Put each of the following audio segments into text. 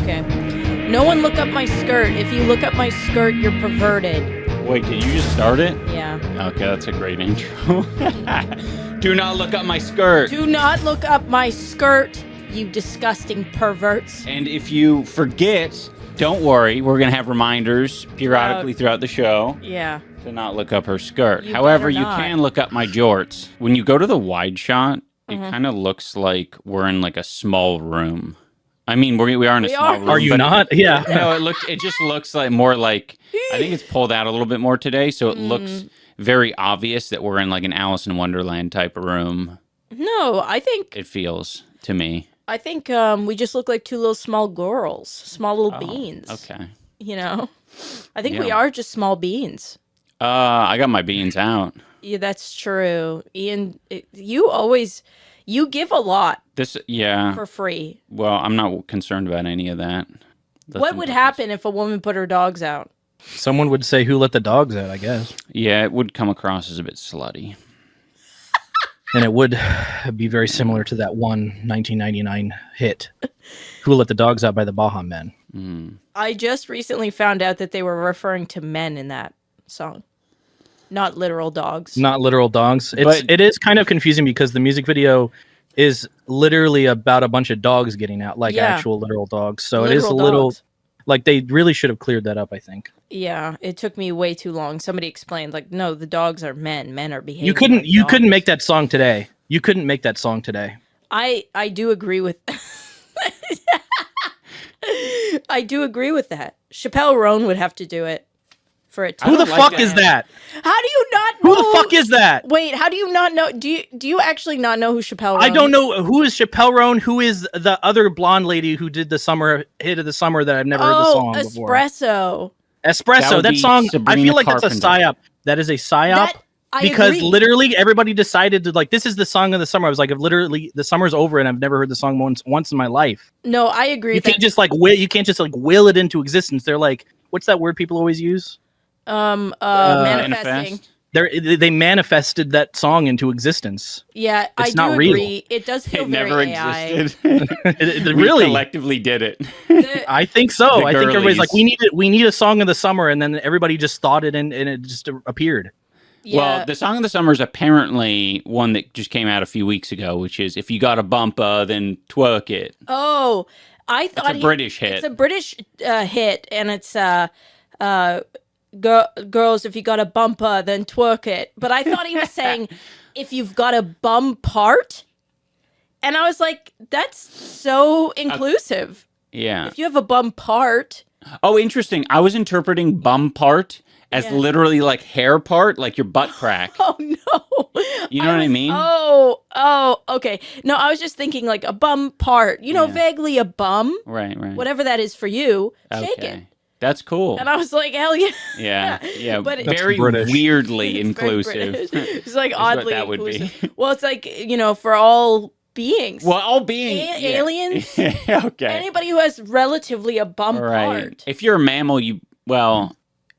Okay. No one look up my skirt. If you look up my skirt, you're perverted. Wait, did you just start it? Yeah. Okay, that's a great intro. Do not look up my skirt. Do not look up my skirt, you disgusting perverts. And if you forget, don't worry. We're going to have reminders periodically throughout the show. Yeah. To not look up her skirt. You However, better you not. can look up my jorts. When you go to the wide shot, it kind of looks like we're in like a small room. I mean, we are in a small room. Are you but not? Yeah. No, it just looks like more like, I think it's pulled out a little bit more today, so it looks very obvious that we're in like an Alice in Wonderland type of room. No, I think It feels to me. we just look like two little small girls, small little beans. Okay. You know, I think we Yeah. are just small beans. I got my beans out. Yeah, that's true. Ian, you give a lot Yeah. for free. Well, I'm not concerned about any of that. What would happen if a woman put her dogs out? Someone would say, "Who let the dogs out?" I guess, Yeah, it would come across as a bit slutty. and it would be very similar to that one 1999 hit, "Who Let the Dogs Out" by the Baha Men. I just recently found out that they were referring to men in that song, not literal dogs. Not literal dogs. But- It is kind of confusing because the music video is literally about a bunch of dogs getting out, like Yeah. actual literal dogs. So it is a Literal little dogs. like they really should have cleared that up, I think. Yeah, it took me way too long. Somebody explained, like, no, the dogs are men. Men are behaving. You couldn't like you couldn't dogs. make that song today. You couldn't make that song today. I do agree with. I do agree with that. Chappell Roan would have to do it for it. To Who the don't like fuck that. is that? How do you not know? Who the fuck is that? Wait, how do you not know? Do you actually not know who Chappell Roan I don't is? know who is Chappelle Roan. Who is the other blonde lady who did the summer hit of the summer that I've never heard the song before? Espresso. That Espresso. would That be song. I Sabrina feel like that's a Carpenter. psyop. That is a psyop. That- I because agree. literally everybody decided to like this is the song of the summer. I was like, I've literally the summer's over and I've never heard the song once in my life. No, I agree. You with that. can't just like you can't just like will it into existence. They're like, what's that word people always use? Manifesting. Manifest? They manifested that song into existence. Yeah, I It's do not real. agree. It does feel It very never AI. existed. We Really, collectively did it. I think so. The I think everybody's like, girlies. we need a song of the summer, and then everybody just thought it and it just appeared. Yeah. Well, the song of the summer is apparently one that just came out a few weeks ago, which is "If you got a bumper, then twerk it." Oh, I thought a British hit. It's a British hit, and it's girls. If you got a bumper, then twerk it. But I thought he was saying, if you've got a bum part, and I was like, that's so inclusive. Yeah. If you have a bum part, Oh, interesting. I was interpreting bum part as Yeah. literally like hair part, like your butt crack. oh no, You know what I mean? Oh, okay. No, I was just thinking like a bum part. You know, Yeah. vaguely a bum, Right. whatever that is for you. Shake Okay. it. That's cool. And I was like, hell yeah. Yeah. But it- very British. weirdly It's very inclusive. British. It's like what oddly that would be. inclusive. Well, it's like, for all beings. Well, all being Aliens? okay. Anybody who has relatively a bum Right. part. If you're a mammal,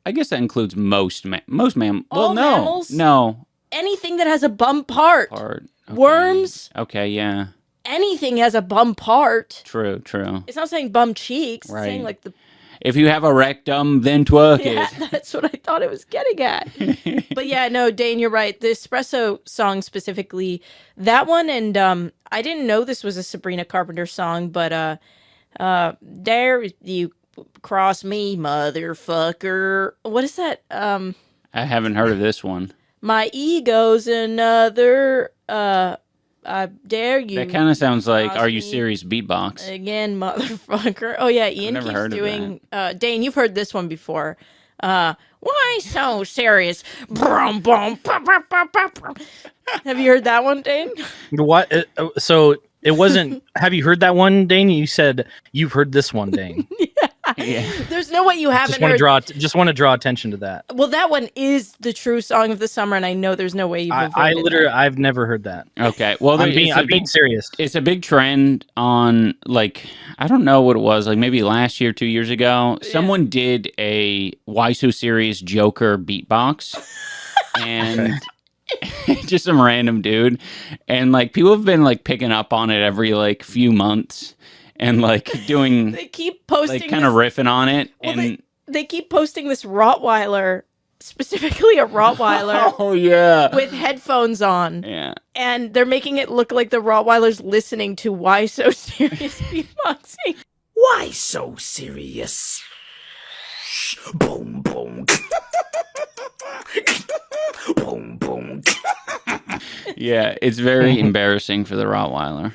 I guess that includes most mammals. Well, All no, mammals? no Anything that has a bum part. part. Okay. Worms? Okay, yeah, Anything has a bum part. true. It's not saying bum cheeks. It's saying Right. like the If you have a rectum, then twerk yeah, it. that's what I thought it was getting at. But yeah, no, Dane, you're right. The Espresso song specifically, that one, and I didn't know this was a Sabrina Carpenter song, but dare you cross me, motherfucker. What is that? I haven't heard of this one. My ego's another. I dare you. That kind of sounds like cross "Are You me Serious?" Beatbox. Again, motherfucker. Oh yeah, Ian never keeps heard of doing. Dane, you've heard this one before. Why so serious? Brum, brum, brum, brum, brum, brum, brum. Have you heard that one, Dane? What? So it wasn't. Have you heard that one, Dane? You said you've heard this one, Dane. Yeah. There's no way you haven't heard. Just want to draw attention to that. Well, that one is the true song of the summer, and I know there's no way you've avoided I literally that. I've never heard that. Okay. Well, I'm being serious. It's a big trend on like I don't know what it was, like maybe last year, 2 years ago. Someone did a "Why So Serious" Joker beatbox, and just some random dude, and like people have been like picking up on it every like few months. and like doing They keep posting like kind of riffing on it. Well, And they keep posting this Rottweiler, specifically a Rottweiler, oh yeah, with headphones on. yeah. And they're making it look like the Rottweiler's listening to Why So Serious beatboxing. Why so serious? Boom, boom. Boom, boom. Yeah, it's very embarrassing for the Rottweiler.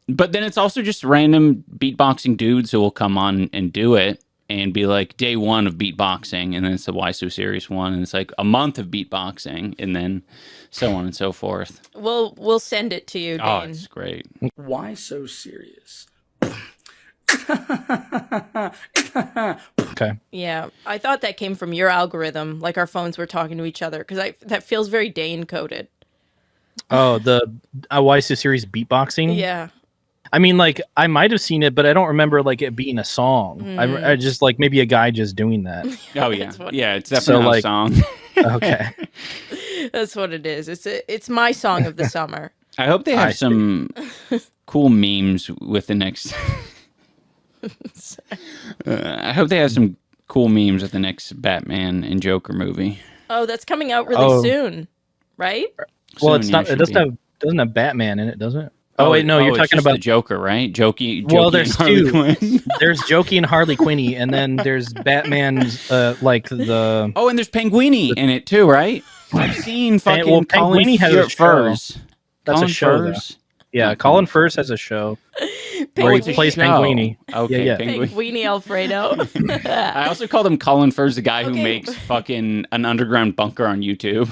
But then it's also just random beatboxing dudes who will come on and do it and be like day one of beatboxing, and then it's the Why So Serious one, and it's like a month of beatboxing, and then so on and so forth. We'll send it to you, Dane. Oh, it's great. Why so serious? Okay. Yeah, I thought that came from your algorithm, like our phones were talking to each other, because that feels very Dane coded. Oh, the YSU series beatboxing. Yeah. I mean, like I might have seen it, but I don't remember like it being a song. I just like maybe a guy just doing that. Oh yeah, what- yeah. It's definitely not a song. Okay. That's what it is. It's my song of the summer. I hope they have some cool memes with the next. I hope they have some cool memes with the next Batman and Joker movie. Oh, that's coming out really soon, right? Well, Soon, it's yeah, not. It should doesn't have Batman in it, does it? Oh wait, no, you're it's talking just about the Joker, right? Jokey. Well, Jokey there's and Harley two. Quinn. There's Jokey and Harley Quinny, and then there's Batman's like the. Oh, and there's Penguini in it too, right? I've seen fucking well, Colin Penguini has a show. Furs. That's Colin a show, though. Furs. Yeah, Colin Firth has a show where Penguini. he plays show. Penguini. Okay, Yeah, yeah. Penguini. Penguini Alfredo. I also called him Colin Furs, the guy who Okay. makes fucking an underground bunker on YouTube.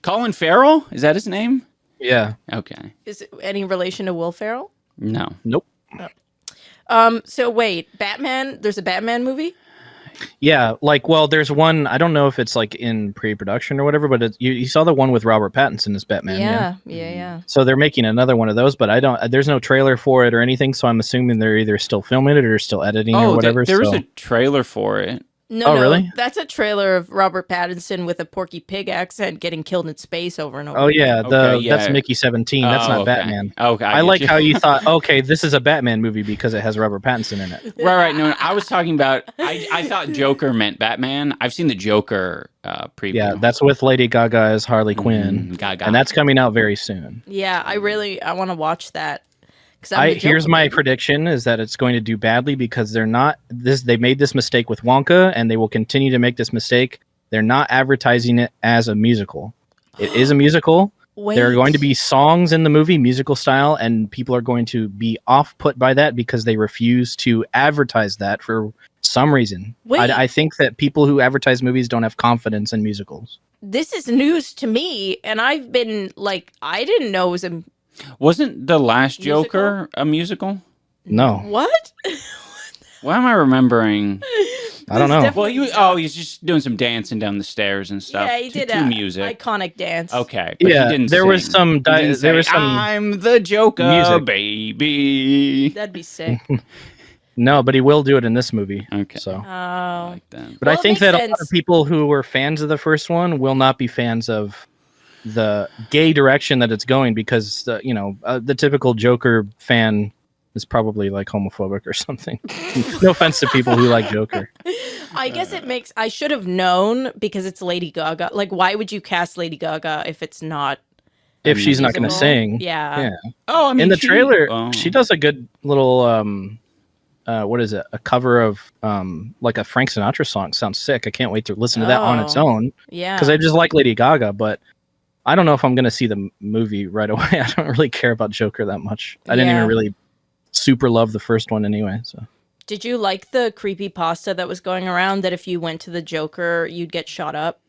Colin Farrell? Is that his name? Yeah. Okay. Is it any relation to Will Ferrell? No. Nope. So wait, Batman. There's a Batman movie. Yeah, like, well, there's one. I don't know if it's like in pre-production or whatever, but you saw the one with Robert Pattinson as Batman. Yeah. So they're making another one of those, but I don't. There's no trailer for it or anything, so I'm assuming they're either still filming it or still editing or whatever. There was so. a trailer for it. No, Oh, no, really? That's a trailer of Robert Pattinson with a Porky Pig accent getting killed in space over and over. Oh yeah, Okay, yeah. that's Mickey 17. That's Oh, not okay. Batman. Okay, I like get how you. you thought. Okay, this is a Batman movie because it has Robert Pattinson in it. Right. No, I was talking about. I thought Joker meant Batman. I've seen the Joker preview. Yeah, that's with Lady Gaga as Harley Quinn, Gaga. and that's coming out very soon. Yeah, I want to watch that. Because Here's my prediction: is that it's going to do badly because they're not this. They made this mistake with Wonka, and they will continue to make this mistake. They're not advertising it as a musical. It is a musical. There are going to be songs in the movie, musical style, and people are going to be off put by that because they refuse to advertise that for some reason. Wait. I think that people who advertise movies don't have confidence in musicals. This is news to me, and I've been like, I didn't know it was a Wasn't the last Joker a musical? No, what? Why am I remembering? I don't know. Definitely- Well, he's just doing some dancing down the stairs and stuff. Yeah, he did to a music. iconic dance. Okay, but Yeah, he didn't there was sing. some He di- didn't there say, was some I'm the Joker, music. baby. That'd be sick. No, but he will do it in this movie. Okay. So, Oh, Like that. but Well, I it think makes that a lot sense. of people who were fans of the first one will not be fans of the gay direction that it's going because the typical Joker fan is probably like homophobic or something. No offense to people who like Joker. I guess it makes. I should have known because it's Lady Gaga. Like, why would you cast Lady Gaga if it's not? If she's not going to musical? sing, Yeah. Oh, I mean, in the she- trailer, oh. she does a good little what is it? A cover of like a Frank Sinatra song. Sounds sick. I can't wait to listen to that on its Oh. own Yeah. because I just like Lady Gaga, but I don't know if I'm going to see the movie right away. I don't really care about Joker that much. I didn't Yeah. even really super love the first one anyway. So Did you like the creepy pasta that was going around that if you went to the Joker, you'd get shot up?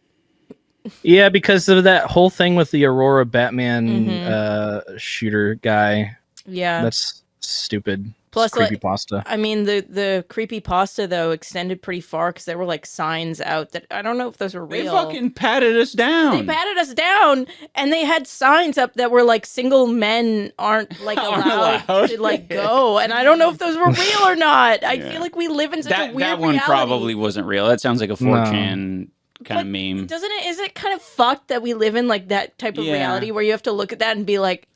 yeah, because of that whole thing with the Aurora Batman shooter guy. Yeah. That's stupid. Plus, Creepy like, pasta. I mean, the creepy pasta though extended pretty far because there were like signs out that I don't know if those were They real. fucking patted us down. They patted us down, and they had signs up that were like single men aren't like Aren't allowed allowed. to like go, and I don't know if those were real or not. I Yeah. feel like we live in such a that weird that one reality. probably wasn't real. That sounds like a 4chan kind of meme. Doesn't it? Is it kind of fucked that we live in like that type of Yeah. reality where you have to look at that and be like,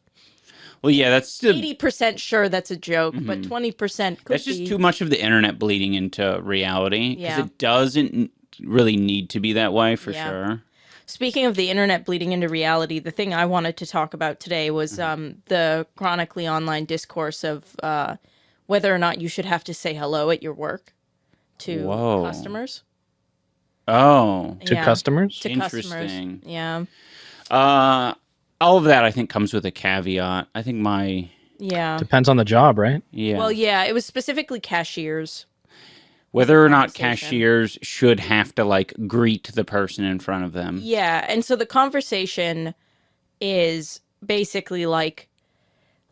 Well, yeah, that's 80% sure that's a joke, but Mhm. 20% could that's just be. too much of the internet bleeding into reality because Yeah. it doesn't really need to be that way for Yeah. sure. Speaking of the internet bleeding into reality, the thing I wanted to talk about today was the chronically online discourse of whether or not you should have to say hello at your work to Whoa. customers. Oh, To Yeah. customers? To customers. interesting. Yeah. All of that I think comes with a caveat. I think Yeah. Depends on the job, right? yeah. Well, yeah, it was specifically cashiers. Whether or not conversation. cashiers should have to like greet the person in front of them. Yeah, and so the conversation is basically like,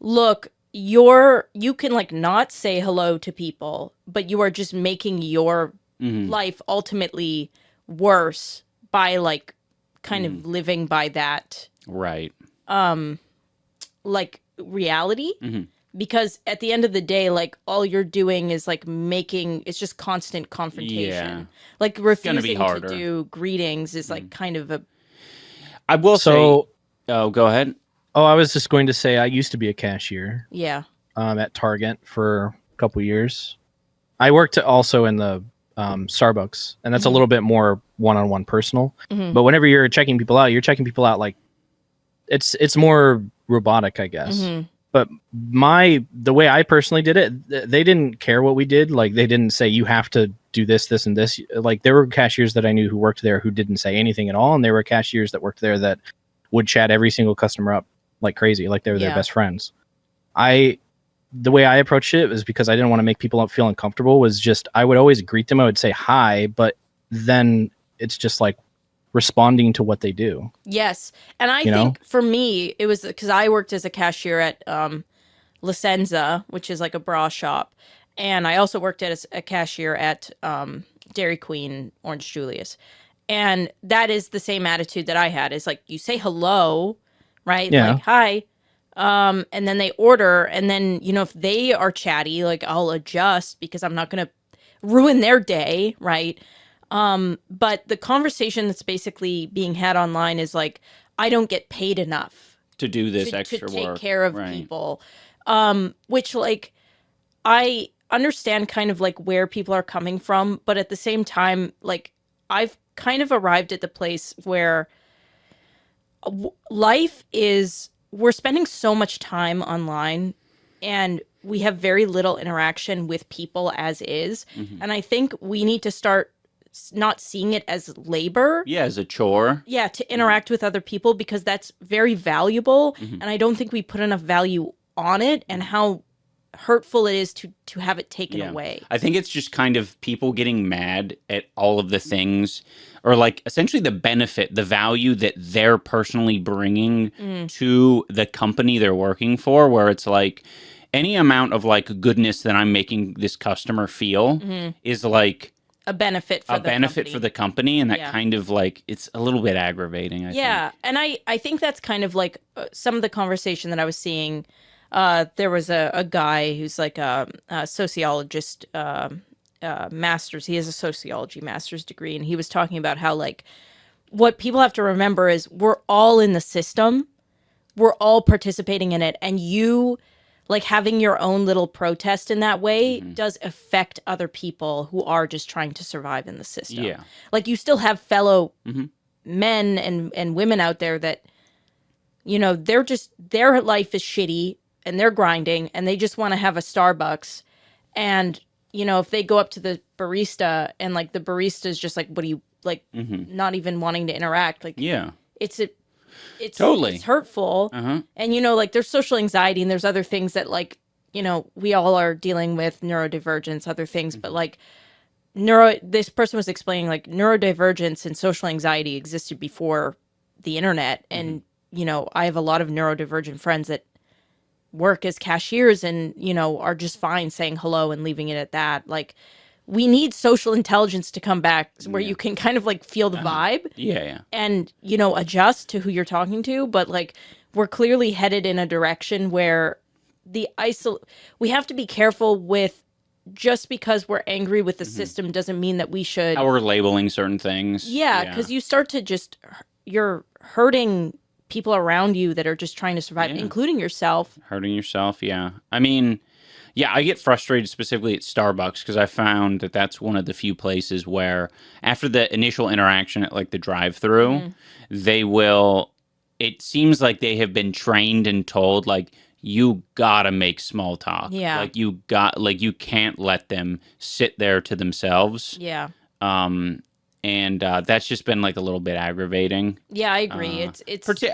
look, you can like not say hello to people, but you are just making your life ultimately worse by like kind of living by that Right. like reality. Because at the end of the day, like all you're doing is like making it's just constant confrontation. Yeah. Like gonna be refusing to harder. do greetings is like kind of a I will So, say. Oh, go ahead. I was just going to say I used to be a cashier yeah. at Target for a couple years. I worked also in the Starbucks, and that's a little bit more one-on-one personal. But whenever you're checking people out like it's more robotic, I guess. But the way I personally did it, they didn't care what we did. Like they didn't say you have to do this, this, and this. Like there were cashiers that I knew who worked there who didn't say anything at all, and there were cashiers that worked there that would chat every single customer up like crazy, like they were their best friends. The way I approached it was because I didn't want to make people feel uncomfortable. Was just I would always greet them. I would say hi, but then it's just like responding to what they do. Yes. And I think for me, it was because I worked as a cashier at La Senza, which is like a bra shop. And I also worked as a cashier at Dairy Queen, Orange Julius. And that is the same attitude that I had. Is like you say hello, right? Yeah. Like, hi. And then they order. And then, if they are chatty, like I'll adjust because I'm not going to ruin their day, right? But the conversation that's basically being had online is like, I don't get paid enough To do this to extra take work. care of Right. people. Which like, I understand kind of like where people are coming from, but at the same time, like I've kind of arrived at the place where life is, we're spending so much time online and we have very little interaction with people as is. And I think we need to start not seeing it as labor. Yeah, as a chore. Yeah, to interact with other people because that's very valuable. And I don't think we put enough value on it and how hurtful it is to have it taken away. I think it's just kind of people getting mad at all of the things or like essentially the benefit, the value that they're personally bringing to the company they're working for, where it's like any amount of like goodness that I'm making this customer feel is like A benefit for the company, and that Yeah. kind of like it's a little bit aggravating. I think. And I think that's kind of like some of the conversation that I was seeing. There was a guy who's like a sociologist master's. He has a sociology master's degree, and he was talking about how like what people have to remember is we're all in the system, we're all participating in it, and you like having your own little protest in that way does affect other people who are just trying to survive in the system. Yeah. Like you still have fellow men and women out there that, they're just, their life is shitty and they're grinding and they just want to have a Starbucks. And, if they go up to the barista and like the barista is just like, what do you like, not even wanting to interact. Like, Yeah. it's Totally. it's hurtful. And like there's social anxiety and there's other things that like, we all are dealing with, neurodivergence, other things, but like this person was explaining like neurodivergence and social anxiety existed before the internet. And, I have a lot of neurodivergent friends that work as cashiers and, are just fine saying hello and leaving it at that. Like we need social intelligence to come back where you can kind of like feel the vibe. Yeah. And, adjust to who you're talking to. But like, we're clearly headed in a direction where we have to be careful with just because we're angry with the system doesn't mean that we should. How we're labeling certain things. Yeah. Cause you start to you're hurting people around you that are just trying to survive, including yourself. Hurting yourself, yeah. I mean, yeah, I get frustrated specifically at Starbucks because I found that that's one of the few places where after the initial interaction at like the drive-through, they will, it seems like they have been trained and told like, you gotta make small talk. Yeah. Like you can't let them sit there to themselves. Yeah. And that's just been like a little bit aggravating. Yeah, I agree.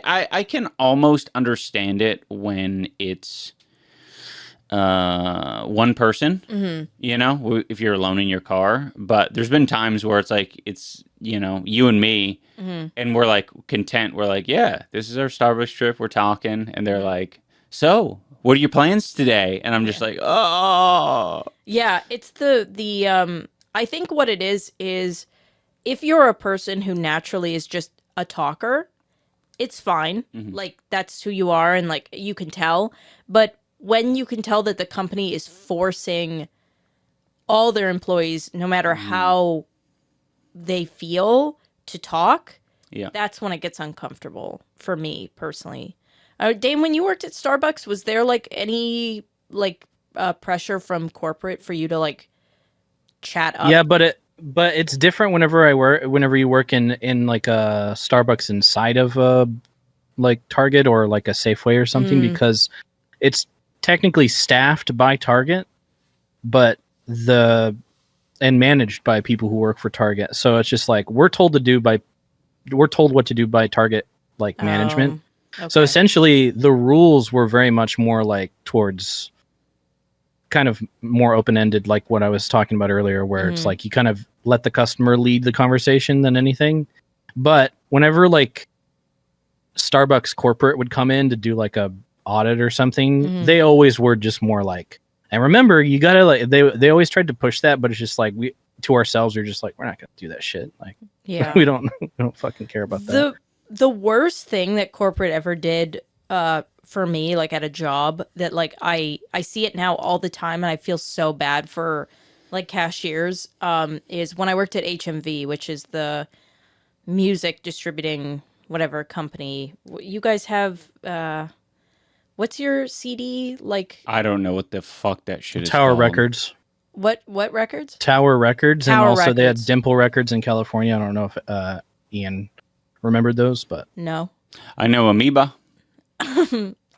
I can almost understand it when it's one person, you know, if you're alone in your car. But there's been times where it's like, it's, you know, you and me, and we're like content. We're like, yeah, this is our Starbucks trip. We're talking. And they're like, so what are your plans today? And I'm just like, oh. Yeah, it's the I think what it is if you're a person who naturally is just a talker, it's fine. Like, that's who you are, and like you can tell. But when you can tell that the company is forcing all their employees, no matter how they feel, to talk, that's when it gets uncomfortable for me personally. Dane, when you worked at Starbucks, was there like any like pressure from corporate for you to like chat up? Yeah, but it's different whenever you work in like a Starbucks inside of a like Target or like a Safeway or something, because it's technically staffed by Target, but and managed by people who work for Target. So it's just like we're told what to do by Target like management. Okay. So essentially the rules were very much more like towards kind of more open-ended, like what I was talking about earlier, where it's like you kind of let the customer lead the conversation than anything. But whenever like Starbucks corporate would come in to do like a audit or something, they always were just more like, and remember, you gotta like, they always tried to push that, but it's just like we to ourselves, we're just like, we're not gonna do that shit. Like, we don't fucking care about that. The worst thing that corporate ever did for me, like at a job, that like I see it now all the time, and I feel so bad for like cashiers, is when I worked at HMV, which is the music distributing whatever company. You guys have what's your CD like? I don't know what the fuck that shit is Tower called. Records. What records? Tower Records, Tower and also they had Records. Dimple Records in California. I don't know if Ian remembered those, but No. I know Amoeba.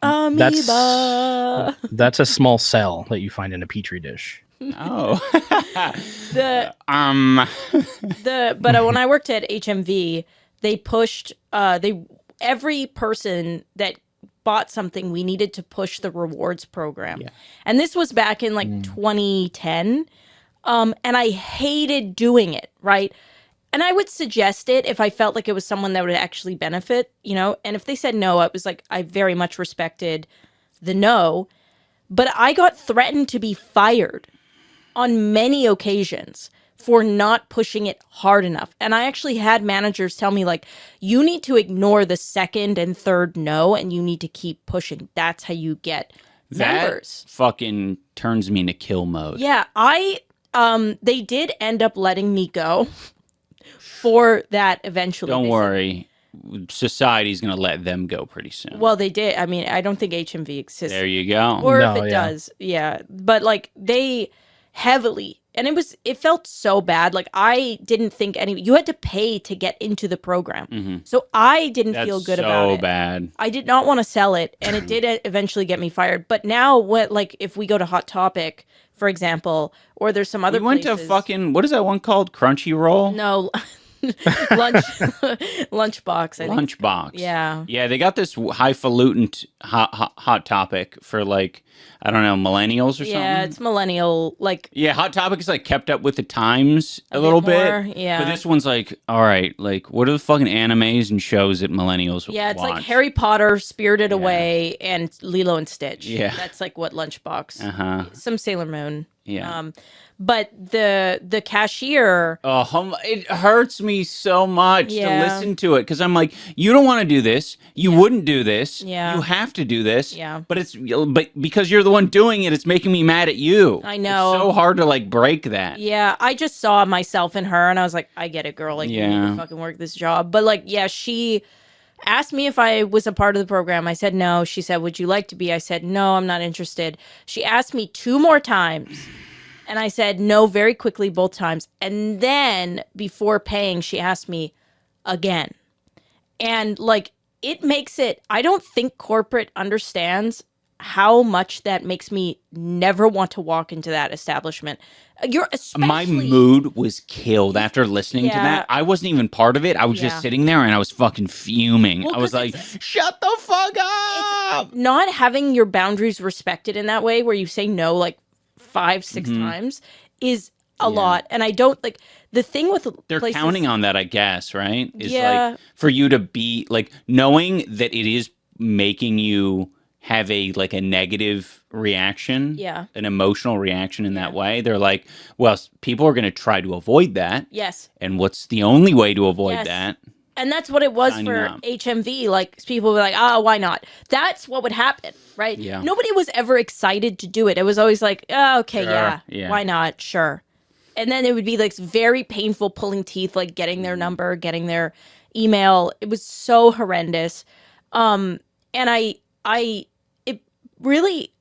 Amoeba. that's a small cell that you find in a petri dish. Oh. But when I worked at HMV, they pushed every person that bought something, we needed to push the rewards program. Yeah. And this was back in like 2010. And I hated doing it, right? And I would suggest it if I felt like it was someone that would actually benefit, you know? And if they said no, it was like, I very much respected the no. But I got threatened to be fired on many occasions for not pushing it hard enough. And I actually had managers tell me, like, you need to ignore the second and third no, and you need to keep pushing. That's how you get members. That fucking turns me into kill mode. Yeah, they did end up letting me go for that eventually. Don't They said- worry. Society's going to let them go pretty soon. Well, they did. I mean, I don't think HMV exists. There you go. Or No, if it yeah. does, yeah. But like they heavily, and it felt so bad. Like I didn't think you had to pay to get into the program. So I didn't That's feel good about it. so bad. I did not want to sell it, and it did eventually get me fired. But now, if we go to Hot Topic, for example, or there's some other We went places, to fucking, what is that one called? Crunchyroll? no lunchbox. I think. Lunchbox. Yeah. Yeah, they got this highfalutin hot topic for like, I don't know, millennials or something. Yeah, it's millennial. Like Yeah, Hot Topic is like kept up with the times a bit little more, bit. yeah. But this one's like, all right, like what are the fucking animes and shows that millennials yeah, it's watch? like Harry Potter, Spirited Away, and Lilo and Stitch. Yeah. That's like what Lunchbox. Uh-huh. Some Sailor Moon. Yeah. But the cashier. Oh, it hurts me so much Yeah. to listen to it because I'm like, you don't want to do this. You wouldn't do this. Yeah. You have to do this. Yeah. But because you're the one doing it, it's making me mad at you. I know. It's so hard to like break that. Yeah, I just saw myself in her, and I was like, I get it, girl. Like, you need Yeah. to fucking work this job. But like, yeah, she asked me if I was a part of the program. I said no. She said, would you like to be? I said, no, I'm not interested. She asked me 2 more times. And I said no very quickly both times. And then before paying, she asked me again. And like, it makes it, I don't think corporate understands how much that makes me never want to walk into that establishment. You're especially, My mood was killed after listening to Yeah. that. I wasn't even part of it. I was Yeah. just sitting there and I was fucking fuming. Well, I was 'cause like, shut the fuck up. not having your boundaries respected in that way, where you say no like 5, 6 times, is a lot. And I don't like the thing with They're places, counting on that, I guess, right? Is Yeah. like for you to be like knowing that it is making you have a like a negative reaction, Yeah. an emotional reaction in that way. They're like, well, people are going to try to avoid that. Yes. And what's the only way to avoid Yes. that? And that's what it was Signing for up. HMV. Like, people were like, oh, why not? That's what would happen, right? Yeah. Nobody was ever excited to do it. It was always like, oh, okay, Sure, yeah, why not? Sure. And then it would be like very painful pulling teeth, like getting their number, getting their email. It was so horrendous. And it really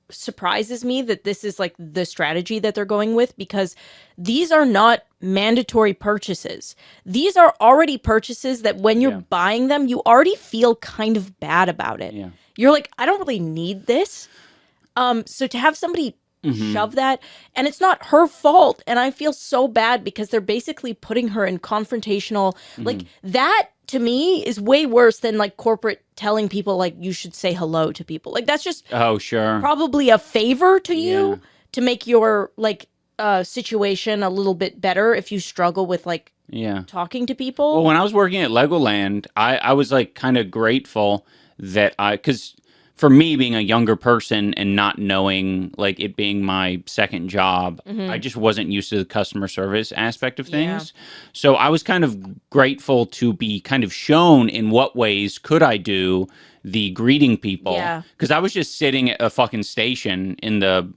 surprises me that this is like the strategy that they're going with, because these are not mandatory purchases. These are already purchases that when you're buying them, you already feel kind of bad about it. Yeah. You're like, I don't really need this. So to have somebody shove that, and it's not her fault, and I feel so bad because they're basically putting her in confrontational, like that to me is way worse than like corporate telling people like you should say hello to people. Like that's just Oh, sure. probably a favor to you Yeah. to make your like situation a little bit better if you struggle with like Yeah. talking to people. Well, when I was working at Legoland, I was like kind of grateful that because for me being a younger person and not knowing like it being my second job, I just wasn't used to the customer service aspect of things. So I was kind of grateful to be kind of shown in what ways could I do the greeting people. Yeah. Because I was just sitting at a fucking station in the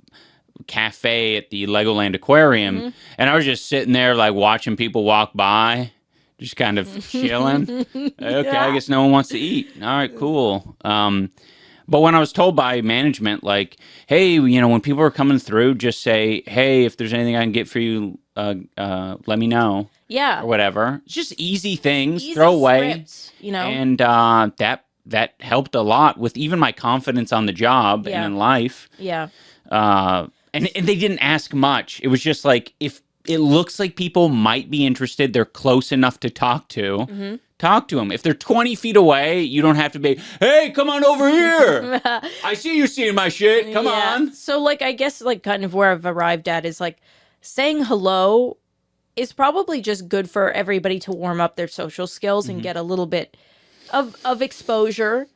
cafe at the Legoland Aquarium, and I was just sitting there like watching people walk by, just kind of chilling. Okay, I guess no one wants to eat. All right, cool. But when I was told by management, like, hey, you know, when people are coming through, just say, hey, if there's anything I can get for you, let me know yeah. or whatever. It's just easy things, Easy throw away. scripts, you know? And that helped a lot with even my confidence on the job Yeah. and in life. Yeah. And they didn't ask much. It was just like, if it looks like people might be interested, they're close enough to talk to, talk to them. If they're 20 feet away, you don't have to be, hey, come on over here. I see you seeing my shit. Come Yeah. on. So like I guess like kind of where I've arrived at is like saying hello is probably just good for everybody to warm up their social skills and get a little bit of exposure.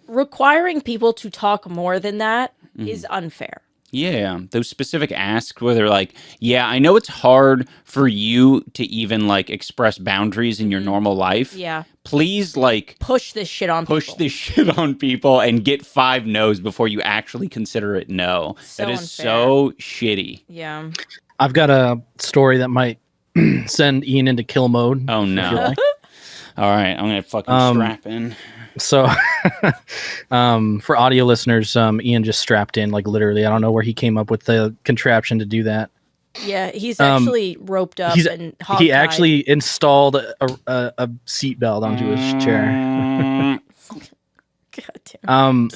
Requiring people to talk more than that is unfair. Yeah, those specific asks where they're like, yeah, I know it's hard for you to even like express boundaries in your normal life. Yeah. Please like Push this shit on push people. this shit on people and get 5 no's before you actually consider it no. So that is unfair. so shitty. Yeah. I've got a story that might send Ian into kill mode. Oh if you no. like. All right, I'm gonna fucking strap in. So, for audio listeners, Ian just strapped in, like literally. I don't know where he came up with the contraption to do that. Yeah, he's actually roped up and He hogtied. actually installed a seatbelt onto his chair. God damn.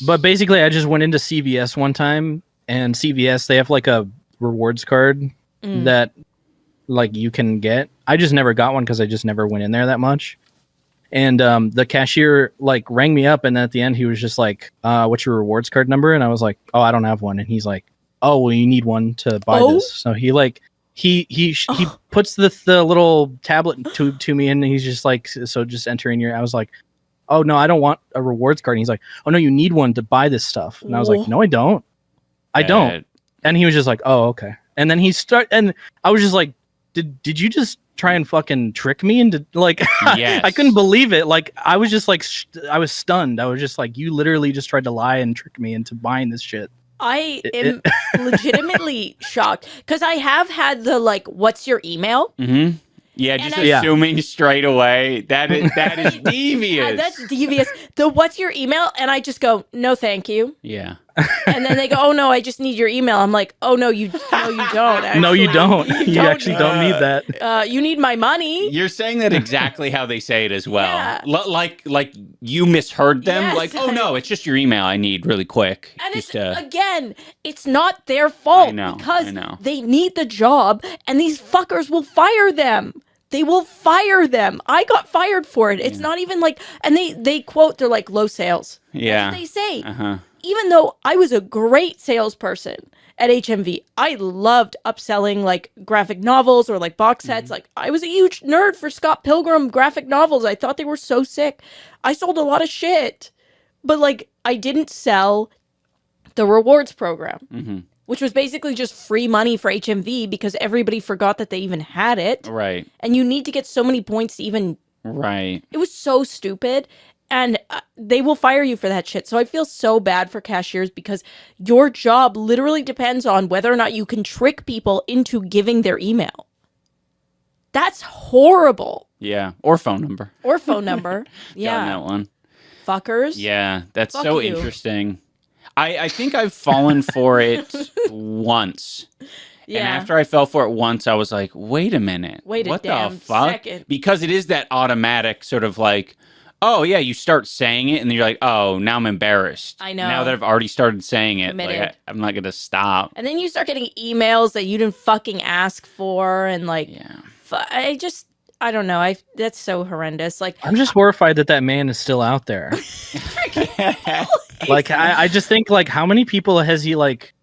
But basically, I just went into CVS one time, and CVS, they have like a rewards card that like you can get. I just never got one because I just never went in there that much. And the cashier like rang me up, and then at the end he was just like, "What's your rewards card number?" And I was like, "Oh, I don't have one." And he's like, "Oh, well, you need one to buy this." So he like he puts the little tablet to me, and he's just like, "So just enter in your." I was like, "Oh no, I don't want a rewards card." And he's like, "Oh no, you need one to buy this stuff." And I was like, "No, I don't. I don't." And he was just like, "Oh, okay." And then and I was just like, "Did you just try and fucking trick me into like?" Yes. I couldn't believe it. Like I was just like I was stunned. I was just like, you literally just tried to lie and trick me into buying this shit. I am legitimately shocked because I have had the like, "What's your email?" Yeah, just And assuming straight away. That is devious. That's devious. What's your email? And I just go, no, thank you. Yeah. And then they go, oh no, I just need your email. I'm like, oh no, you don't. Actually. No, you don't. You don't actually don't need that. You need my money. You're saying that exactly how they say it as well. Yeah. Like you misheard them. Yes. Like, oh no, it's just your email I need really quick. And just, again, it's not their fault I know. because they need the job and these fuckers will fire them. They will fire them. I got fired for it. It's not even like, and they quote, they're like low sales. Yeah. That's what they say. Uh-huh. Even though I was a great salesperson at HMV, I loved upselling like graphic novels or like box sets. Like I was a huge nerd for Scott Pilgrim graphic novels. I thought they were so sick. I sold a lot of shit, but like I didn't sell the rewards program, which was basically just free money for HMV because everybody forgot that they even had it. Right. And you need to get so many points to even. Right. It was so stupid. And they will fire you for that shit. So I feel so bad for cashiers because your job literally depends on whether or not you can trick people into giving their email. That's horrible. Yeah. Or phone number. Or phone number. Gotten Yeah. that one. Fuckers. Yeah. That's Fuck so you. interesting. I think I've fallen for it once. Yeah. And after I fell for it once, I was like, wait a minute. Wait a what damn the fuck? second. Because it is that automatic sort of like, oh, yeah, you start saying it, and then you're like, oh, now I'm embarrassed. I know. Now that I've already started saying it, like, Committed. I'm not going to stop. And then you start getting emails that you didn't fucking ask for. And like, Yeah. I don't know. That's so horrendous. Like, I'm just horrified that man is still out there. Like, I just think, like, how many people has he, like,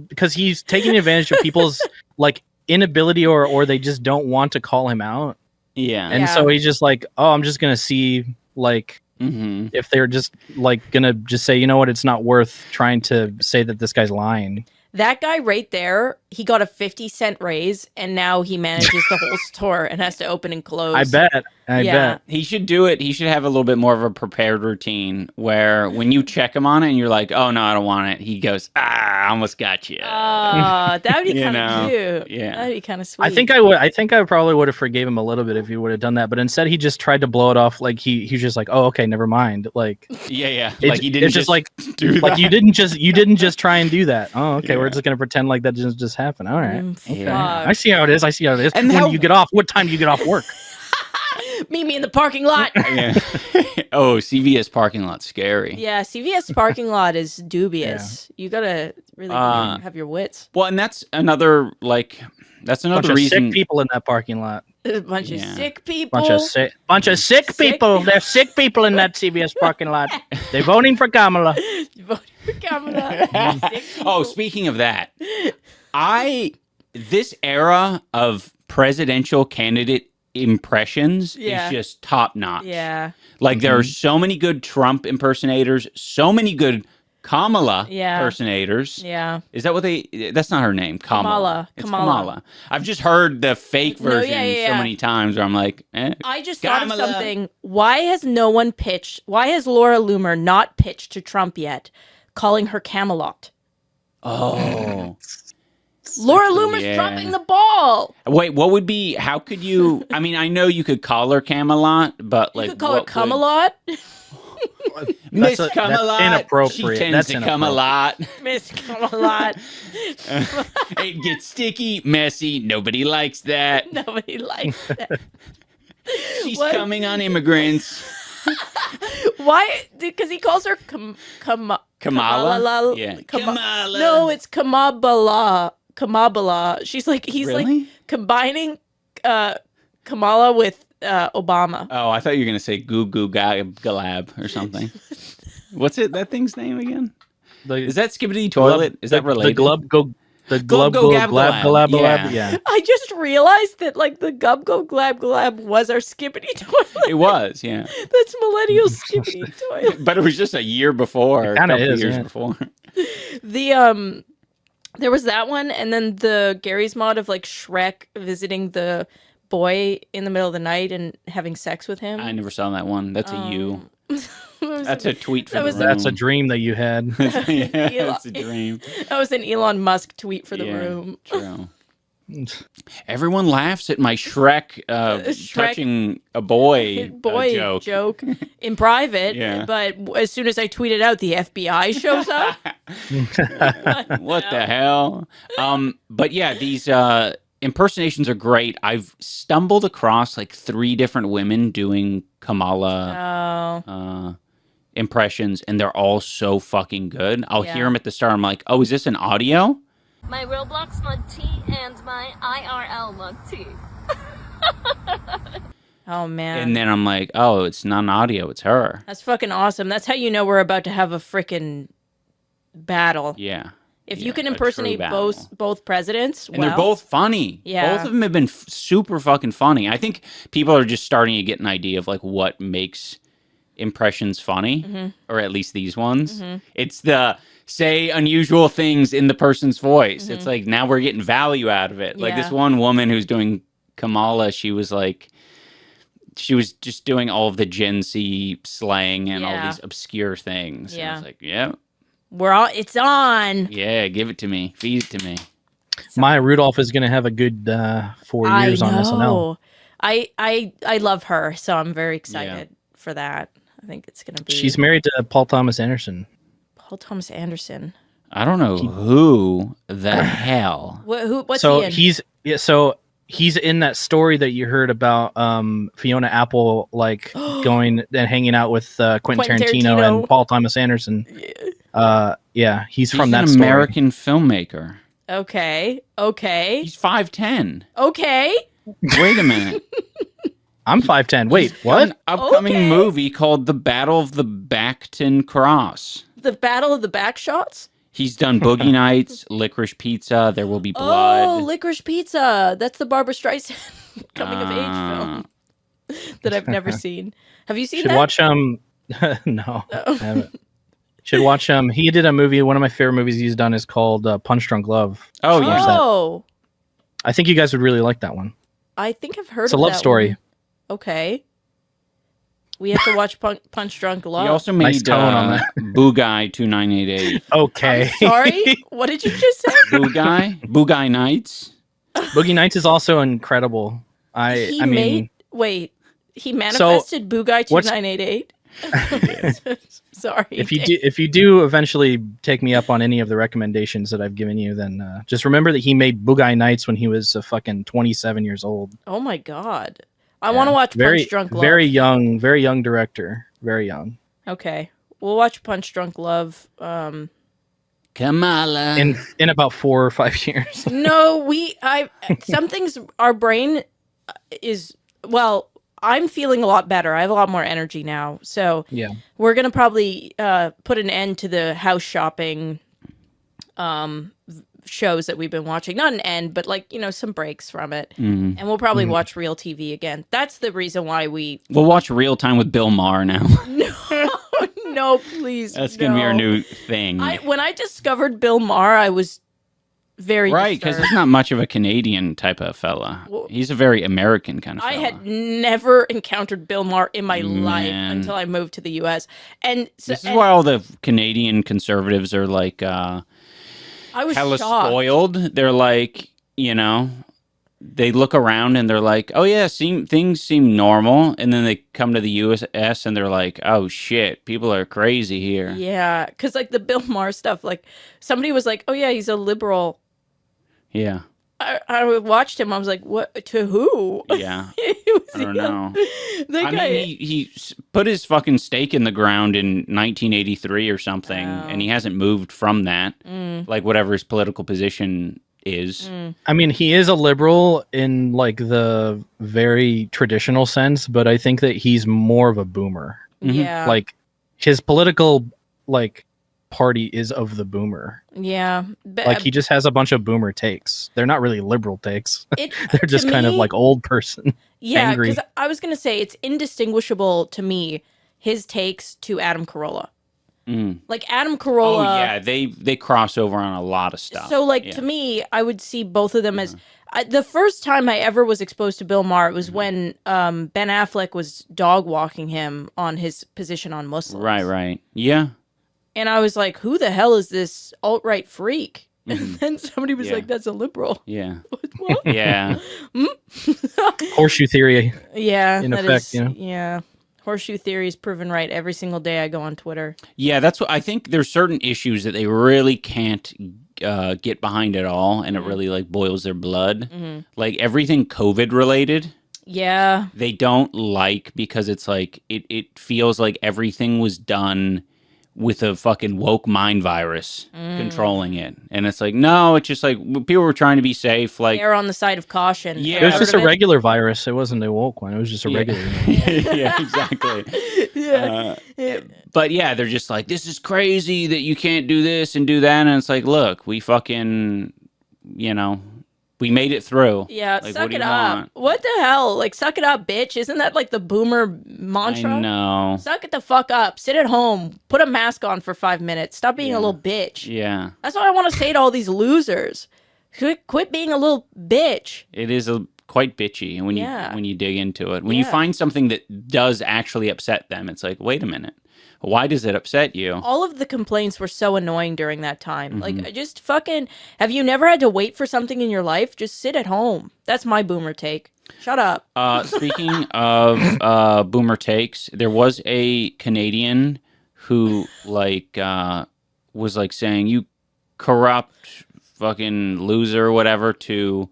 because he's taking advantage of people's, like, inability or they just don't want to call him out. Yeah. And so he's just like, oh, I'm just going to see, like, if they're just, like, going to just say, you know what, it's not worth trying to say that this guy's lying. that guy right there, he got a 50-cent raise, and now he manages the whole store and has to open and close. I bet. I bet. He should do it. He should have a little bit more of a prepared routine where when you check him on it and you're like, oh, no, I don't want it. He goes, I almost got you. That would be kind of cute. Yeah. That'd be kind of sweet. I think I probably would have forgave him a little bit if he would have done that, but instead he just tried to blow it off like he's just like, oh, okay, never mind. Like, yeah. Like he didn't it's just like do that. like you didn't just try and do that. Oh, okay, we're just gonna pretend like that didn't just happen. All right. Okay. fuck. I see how it is. And when you get off, what time do you get off work? Meet me in the parking lot. Yeah. Oh, CVS parking lot, scary. Yeah, CVS parking lot is dubious. You gotta really have your wits. Well, and that's another Bunch of reason. sick people in that parking lot. A bunch of sick people. Bunch of sick people. There's sick people in that CVS parking lot. They're voting for Kamala. Voting for Kamala. Sick people. Oh, speaking of that, this era of presidential candidate impressions is just top notch. Yeah. Like there are so many good Trump impersonators, so many good Kamala impersonators. Yeah. Is that what that's not her name, Kamala. It's Kamala. I've just heard the fake version so many times where I'm like, I just Kamala. thought of something. Why has Laura Loomer not pitched to Trump yet, calling her Camelot? Oh. Laura Loomer's dropping the ball. Wait, what would be, how could you, I mean, I know you could call her Camelot, but You could call her Camelot. Miss That's Camelot. inappropriate. She tends That's to come a lot. Miss Camelot. It gets sticky, messy. Nobody likes that. Nobody likes that. She's What? coming on immigrants. Why? Because he calls her Kamala? Yeah. Kamala. No, it's Kamabala. Kamabala. He's like Really? combining Kamala with Obama. Oh, I thought you were going to say Goo Goo Galab or something. What's that thing's name again? Is that Skibbity Toilet? Is that related? The glub go glab glab glab. Yeah. I just realized that like the Gub Go Glab Glab was our Skippity Toilet. It was, yeah. That's millennial Skippity Toilet. But it was just a year before. It kinda a couple is, years yeah. before. There was that one, and then the Gary's mod of like Shrek visiting the boy in the middle of the night and having sex with him. I never saw that one. That's a you. That's a tweet for the room. That's a dream that you had. Yeah, it's a dream. That was an Elon Musk tweet for the room. True. Everyone laughs at my Shrek, Shrek touching a boy, joke in private, Yeah. but as soon as I tweet it out, the FBI shows up. What the hell? But yeah, these impersonations are great. I've stumbled across like 3 different women doing Kamala Oh, impressions, and they're all so fucking good. I'll Yeah. hear them at the start. I'm like, oh, is this an audio? My Roblox mug tea and my IRL mug tea. oh man. And then I'm like, oh, it's not an audio. It's her. That's fucking awesome. That's how you know we're about to have a freaking battle. Yeah. If Yeah, you can a true impersonate battle. both presidents, And they're both funny. Yeah. Both of them have been super fucking funny. I think people are just starting to get an idea of like what makes impressions funny, Mm-hmm. or at least these ones. It's the say unusual things in the person's voice. It's like now we're getting value out of it. Like this Mm-hmm. Yeah. one woman who's doing Kamala, she was just doing all of the Gen Z slang and all Yeah. these obscure things. And Yeah. I was like, yeah, it's on. yeah, give it to me. Feed it to me. Maya Rudolph is going to have a good 4 years on SNL. I love her, so I'm very excited for that. I think it's gonna be. She's married to Paul Thomas Anderson. Paul Thomas Anderson. I don't know who the hell. What's So he in? he's in that story that you heard about Fiona Apple like going and hanging out with Quentin Tarantino and Paul Thomas Anderson. Yeah, he's from that an story. American filmmaker. Okay. He's 5'10". Okay. Wait a minute. I'm 5'10". Wait, what? An upcoming Okay. movie called The Battle of the Backton Cross. The Battle of the Backshots. He's done Boogie Nights, Licorice Pizza, There Will Be Blood. Oh, Licorice Pizza. That's the Barbara Streisand coming of age film that I've never seen. Have you seen Should that? watch no, I haven't. Should watch he did a movie. One of my favorite movies he's done is called Punch Drunk Love. Oh, yeah. Oh, I think you guys would really like that one. I think I've heard. It's a of love that story. one. Okay. We have to watch Punch Drunk Love. He also Nice made tone on that. Boogie 2988. Okay. Sorry, what did you just say? Boogie Nights. Boogie Nights is also incredible. I mean, He manifested Boogie what's- 2988. Sorry. if you do eventually take me up on any of the recommendations that I've given you, then just remember that he made Boogie Nights when he was fucking 27 years old. Oh my god. I want to watch Punch Drunk Love. Very young director. Very young. Okay. We'll watch Punch Drunk Love. Kamala. In about 4 or 5 years. No, some things, our brain is, well, I'm feeling a lot better. I have a lot more energy now. So Yeah. we're going to probably put an end to the house shopping shows that we've been watching. Not an end, but like, some breaks from it. Mhm. And we'll probably watch real TV again. That's the reason why we... We'll watch Real Time with Bill Maher now. No, please. That's going to be our new thing. When I discovered Bill Maher, I was very Right, because disturbed. he's not much of a Canadian type of fella. Well, He's a very American kind of I fella. had never encountered Bill Maher in my life Man. until I moved to the U.S. And so, This is why all the Canadian conservatives are like I was hella shocked. spoiled. They're like, they look around and they're like, oh yeah, things seem normal. And then they come to the U.S. and they're like, oh shit, people are crazy here. Yeah, because like the Bill Maher stuff, like somebody was like, oh yeah, he's a liberal. Yeah. I watched him. I was like, what? To who? Yeah. He was, I don't know. The I guy, mean, he put his fucking stake in the ground in 1983 or something, Oh. and he hasn't moved from that. Mm. Like whatever his political position is. I mean, he is a liberal in like the very traditional sense, but I think that he's more of a boomer. yeah, Like his political party is of the boomer. yeah. But, Like he just has a bunch of boomer takes. They're not really liberal takes. They're to just kind of me- like old person. yeah. angry. Because I was gonna say it's indistinguishable to me. His takes to Adam Carolla. Mm. Like Adam Oh Carolla. yeah, they cross over on a lot of stuff. So, like, Yeah. to me, I would see both of them as the first time I ever was exposed to Bill Maher was when Ben Affleck was dog walking him on his position on Muslims. Right. Yeah. And I was like, who the hell is this alt-right freak? And then somebody was Yeah. like, "That's a liberal." Yeah. What? Yeah. Horseshoe theory. Yeah, In that effect, is- you know? yeah. Horseshoe theory is proven right every single day I go on Twitter. Yeah, that's what I think. There's certain issues that they really can't get behind at all, and it really like boils their blood. Like everything COVID related, Yeah, they don't like because it's like it feels like everything was done with a fucking woke mind virus controlling it, and it's like no, it's just like people were trying to be safe. Like err on the side of caution. Yeah. It was Ever just heard a of it? regular virus. It wasn't a woke one. It was just a regular. yeah, exactly. Yeah. But yeah, they're just like, this is crazy that you can't do this and do that. And it's like, look, we fucking, we made it through. Yeah, Like, suck what do it you up. want? What the hell? Like, suck it up, bitch. Isn't that like the boomer mantra? I know. Suck it the fuck up. Sit at home. Put a mask on for 5 minutes. Stop being a little bitch. Yeah. That's what I want to say to all these losers. Quit being a little bitch. It is quite bitchy when Yeah. you dig into it. When you Yeah. find something that does actually upset them, it's like, wait a minute. Why does it upset you? All of the complaints were so annoying during that time. Mm-hmm. Like, I just fucking. Have you never had to wait for something in your life? Just sit at home. That's my boomer take. Shut up. Speaking of boomer takes, there was a Canadian who was like saying, you corrupt fucking loser or whatever to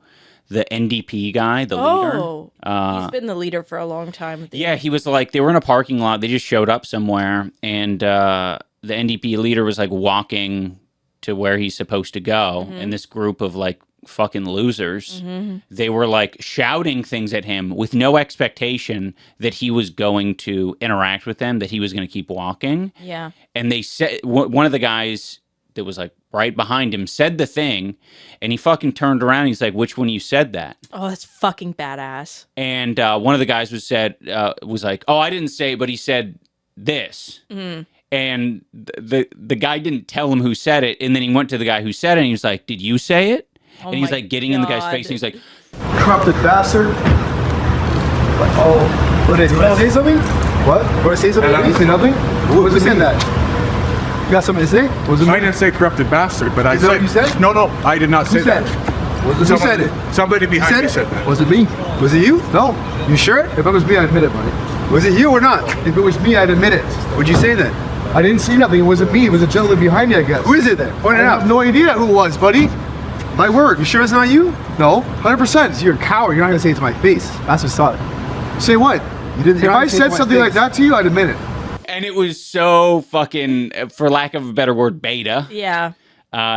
the NDP guy, the leader. Oh, he's been the leader for a long time. Yeah, he was like, they were in a parking lot. They just showed up somewhere, and the NDP leader was like walking to where he's supposed to go, and this group of like fucking losers, they were like shouting things at him with no expectation that he was going to interact with them, that he was going to keep walking. Yeah. And they said, one of the guys that was like right behind him said the thing, and he fucking turned around and he's like, which one of you said that? Oh, that's fucking badass. And one of the guys was like, oh, I didn't say it, but he said this. And the guy didn't tell him who said it, and then he went to the guy who said it, and he was like, did you say it? Oh And he's my like getting in the guy's God. face, and he's like, Corrupted bastard. Oh, what did he say something? What? Want to say something? Did he say nothing? What was he saying that? You got something to say? Was it I didn't say corrupted bastard, but I Is that said, what you said? No, I did not say Who said that. it? Who said it? Somebody You behind said me it? said that. Was it me? Was it you? No. You sure? If it was me, I'd admit it, buddy. Was it you or not? If it was me, I'd admit it. What'd you say then? I didn't see nothing. It wasn't me. It was a gentleman behind me, I guess. Who is it then? Point it out. I have no idea who it was, buddy. My word. You sure it's not you? No. 100%. You're a coward. You're not going to say it to my face. That's what's solid. Say what? You didn't. If I said something like that to you, I'd admit it. and it was so fucking, for lack of a better word, beta. Yeah.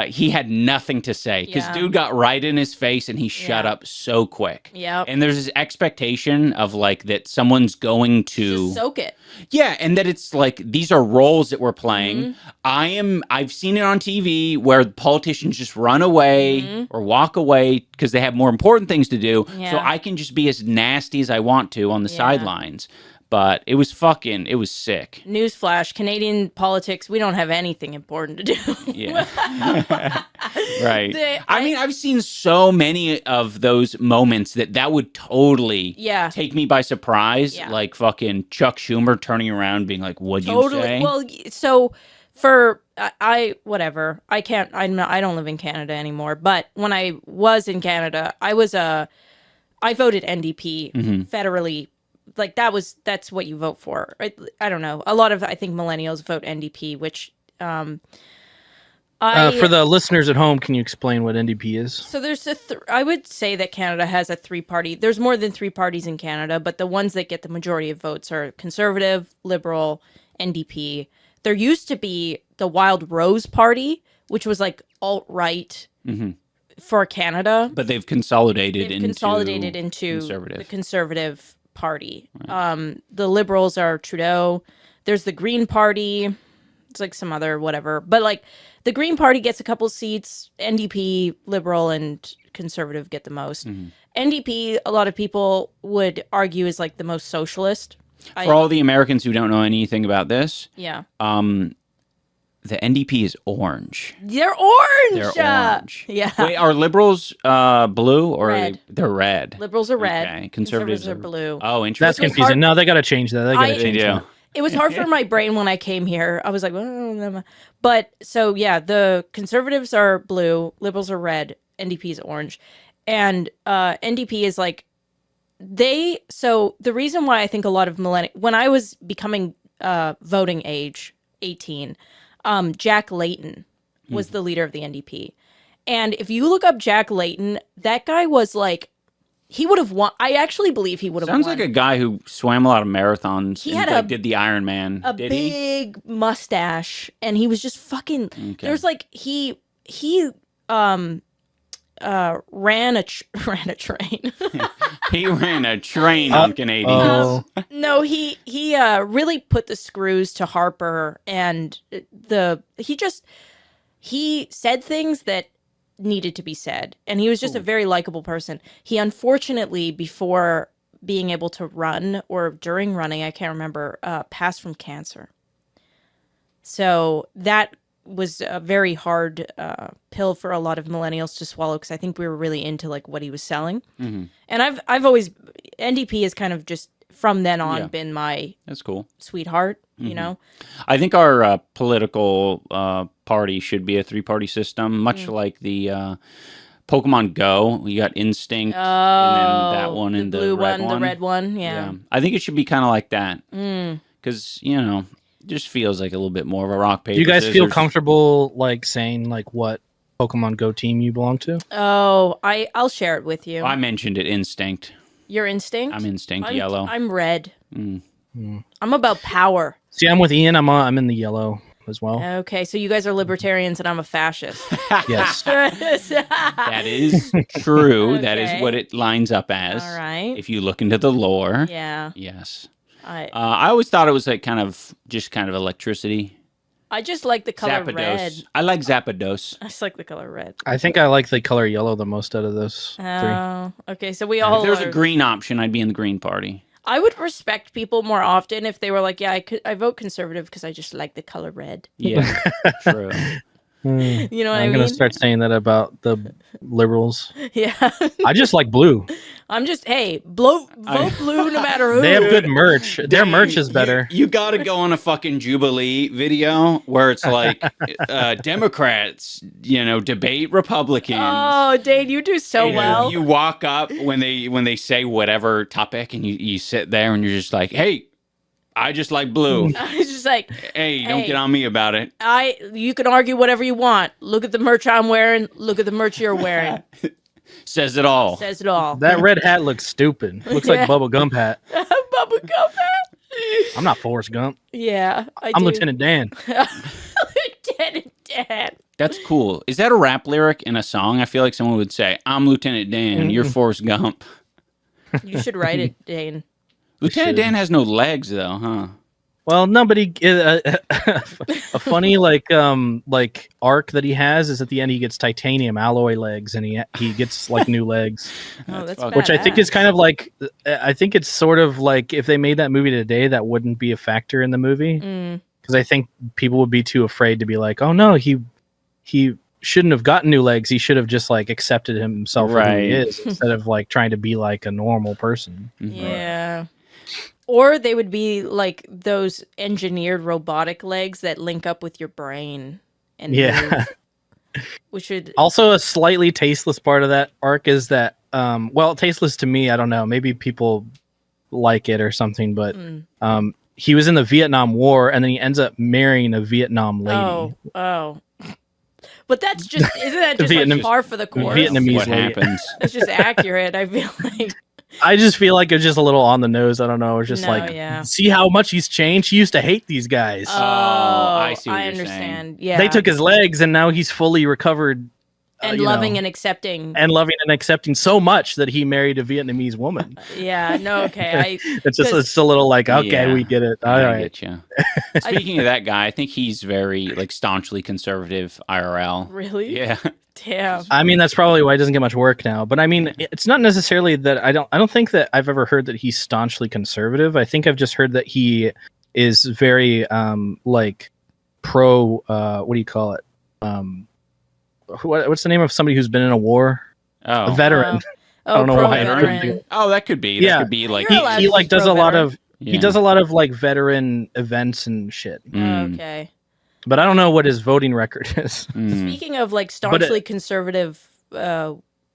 He had nothing to say because Yeah. dude got right in his face and he shut Yeah. up so quick. Yep. And there's this expectation of like that someone's going to Just soak it. yeah, and that it's like these are roles that we're playing. Mm-hmm. I've seen it on TV where politicians just run away or walk away because they have more important things to do. So Yeah. I can just be as nasty as I want to on the Yeah. sidelines. But it was sick. Newsflash: Canadian politics. We don't have anything important to do. Yeah. Right. They- I mean, I've seen so many of those moments that would totally Yeah. take me by surprise. Yeah. Like fucking Chuck Schumer turning around being like, what'd you Totally. say? Well, so for I whatever. I can't. I don't live in Canada anymore. But when I was in Canada, I voted NDP federally. Like that's what you vote for. I don't know. A lot of I think millennials vote NDP, which For the listeners at home, can you explain what NDP is? So there's I would say that Canada has a three-party. There's more than three parties in Canada, but the ones that get the majority of votes are Conservative, Liberal, NDP. There used to be the Wild Rose Party, which was like alt-right for Canada. But they've consolidated into the Conservative Party. Right. The Liberals are Trudeau. There's the Green Party. It's like some other whatever. But like the Green Party gets a couple seats. NDP, Liberal, and Conservative get the most. NDP, a lot of people would argue, is like the most socialist. For all the Americans who don't know anything about this, Yeah. the NDP is orange. They're orange. They're orange. Yeah. Wait, are liberals blue or Red. They're red? Liberals are red. Okay. Conservatives are blue. Oh, interesting. That's was confusing. hard- No, they got to change that. They got to I- change They do. that. It was hard for my brain when I came here. I was like, but so yeah, the conservatives are blue, liberals are red, NDP is orange, and NDP is like So the reason why I think a lot of when I was becoming voting age, 18, Jack Layton was the leader of the NDP, and if you look up Jack Layton, that guy was like. He would have won. I actually believe he would have won. Sounds like a guy who swam a lot of marathons. He and, had did the Ironman. Did he? Big mustache, and he was just fucking. Okay. There's like he ran a train. He ran a train on Canadians. No, he really put the screws to Harper, and he said things that needed to be said, and he was just a very likable person. He unfortunately, before being able to run or during running, I can't remember, passed from cancer. So that was a very hard pill for a lot of millennials to swallow, because I think we were really into like what he was selling. Mm-hmm. And I've always NDP has kind of just from then on been my that's cool sweetheart. You know, I think our political party should be a 3-party system, much like the Pokemon Go. You got Instinct, and then that one, and the blue red one, the red one. Yeah. I think it should be kind of like that, because it just feels like a little bit more of a rock paper. Do you guys feel scissors. comfortable like saying like what Pokemon Go team you belong to? Oh, I'll share it with you. I mentioned it. Instinct. Your Instinct. I'm Instinct. Yellow. I'm red. I'm about power. See, I'm with Ian. I'm in the yellow as well. Okay, so you guys are libertarians and I'm a fascist. Yes. That is true. Okay. That is what it lines up as. All right. If you look into the lore. Yeah. Yes. I always thought it was like kind of electricity. I just like the color Zapdos. red. I like Zapdos. I just like the color red. I think I like the color yellow the most out of those three. Oh, okay. So we all. If there's are- a green option, I'd be in the green party. I would respect people more often if they were like, "Yeah, I vote conservative because I just like the color red." Yeah, true. You know what I I'm mean? gonna start saying that about the liberals. Yeah. I just like blue. I'm just vote blue no matter who. They have good merch. Their merch is better. You got to go on a fucking Jubilee video where it's like Democrats, debate Republicans. Oh, Dane, you do so well. You walk up when they say whatever topic, and you sit there and you're just like, hey, I just like blue. It's just like, Hey, don't get on me about it. You can argue whatever you want. Look at the merch I'm wearing. Look at the merch you're wearing. Says it all. Says it all. That red hat looks stupid. Looks like Bubba Gump hat. Bubba Gump hat. I'm not Forrest Gump. Yeah, I'm do. Lieutenant Dan. Lieutenant Dan. That's cool. Is that a rap lyric in a song? I feel like someone would say, I'm Lieutenant Dan, you're Forrest Gump. You should write it, Dane. Lieutenant Dan has no legs, though, huh? Well, nobody. A funny like arc that he has is at the end he gets titanium alloy legs and he gets like new legs, Oh, that's which I think badass. is kind of like I think it's sort of like if they made that movie today, that wouldn't be a factor in the movie because I think people would be too afraid to be like, oh no, he shouldn't have gotten new legs. He should have just like accepted himself for who he is instead of like trying to be like a normal person. Yeah. Or they would be like those engineered robotic legs that link up with your brain. And move, which would Also, a slightly tasteless part of that arc is that, tasteless to me, I don't know, maybe people like it or something, but he was in the Vietnam War and then he ends up marrying a Vietnam lady. Oh. But that's just, isn't that just like par for the course? Vietnamese What lady. happens? It's just accurate, I feel like. I just feel like it's just a little on the nose. I don't know. It's just No, like, yeah. see how much he's changed. He used to hate these guys. I see what I you're saying. understand. Yeah. They took his legs, and now he's fully recovered. and loving and accepting. and loving and accepting so much that he married a Vietnamese woman. Yeah, no, okay. It's a little like, okay, Yeah. we get it. All I right. get you. Speaking of that guy, I think he's very like staunchly conservative IRL. Really? Yeah. Damn. I mean, that's probably why he doesn't get much work now. But I mean, it's not necessarily that I don't think that I've ever heard that he's staunchly conservative. I think I've just heard that he is very like pro. What do you call it? What's the name of somebody who's been in a war? Oh. A veteran. Oh, I don't know why I pro-veteran. couldn't do it. Oh, that could be. Yeah. That could be like You're allowed He to like be does a lot pro-veteran. of He does a lot of like veteran events and shit. Okay. But I don't know what his voting record is. Speaking of like staunchly conservative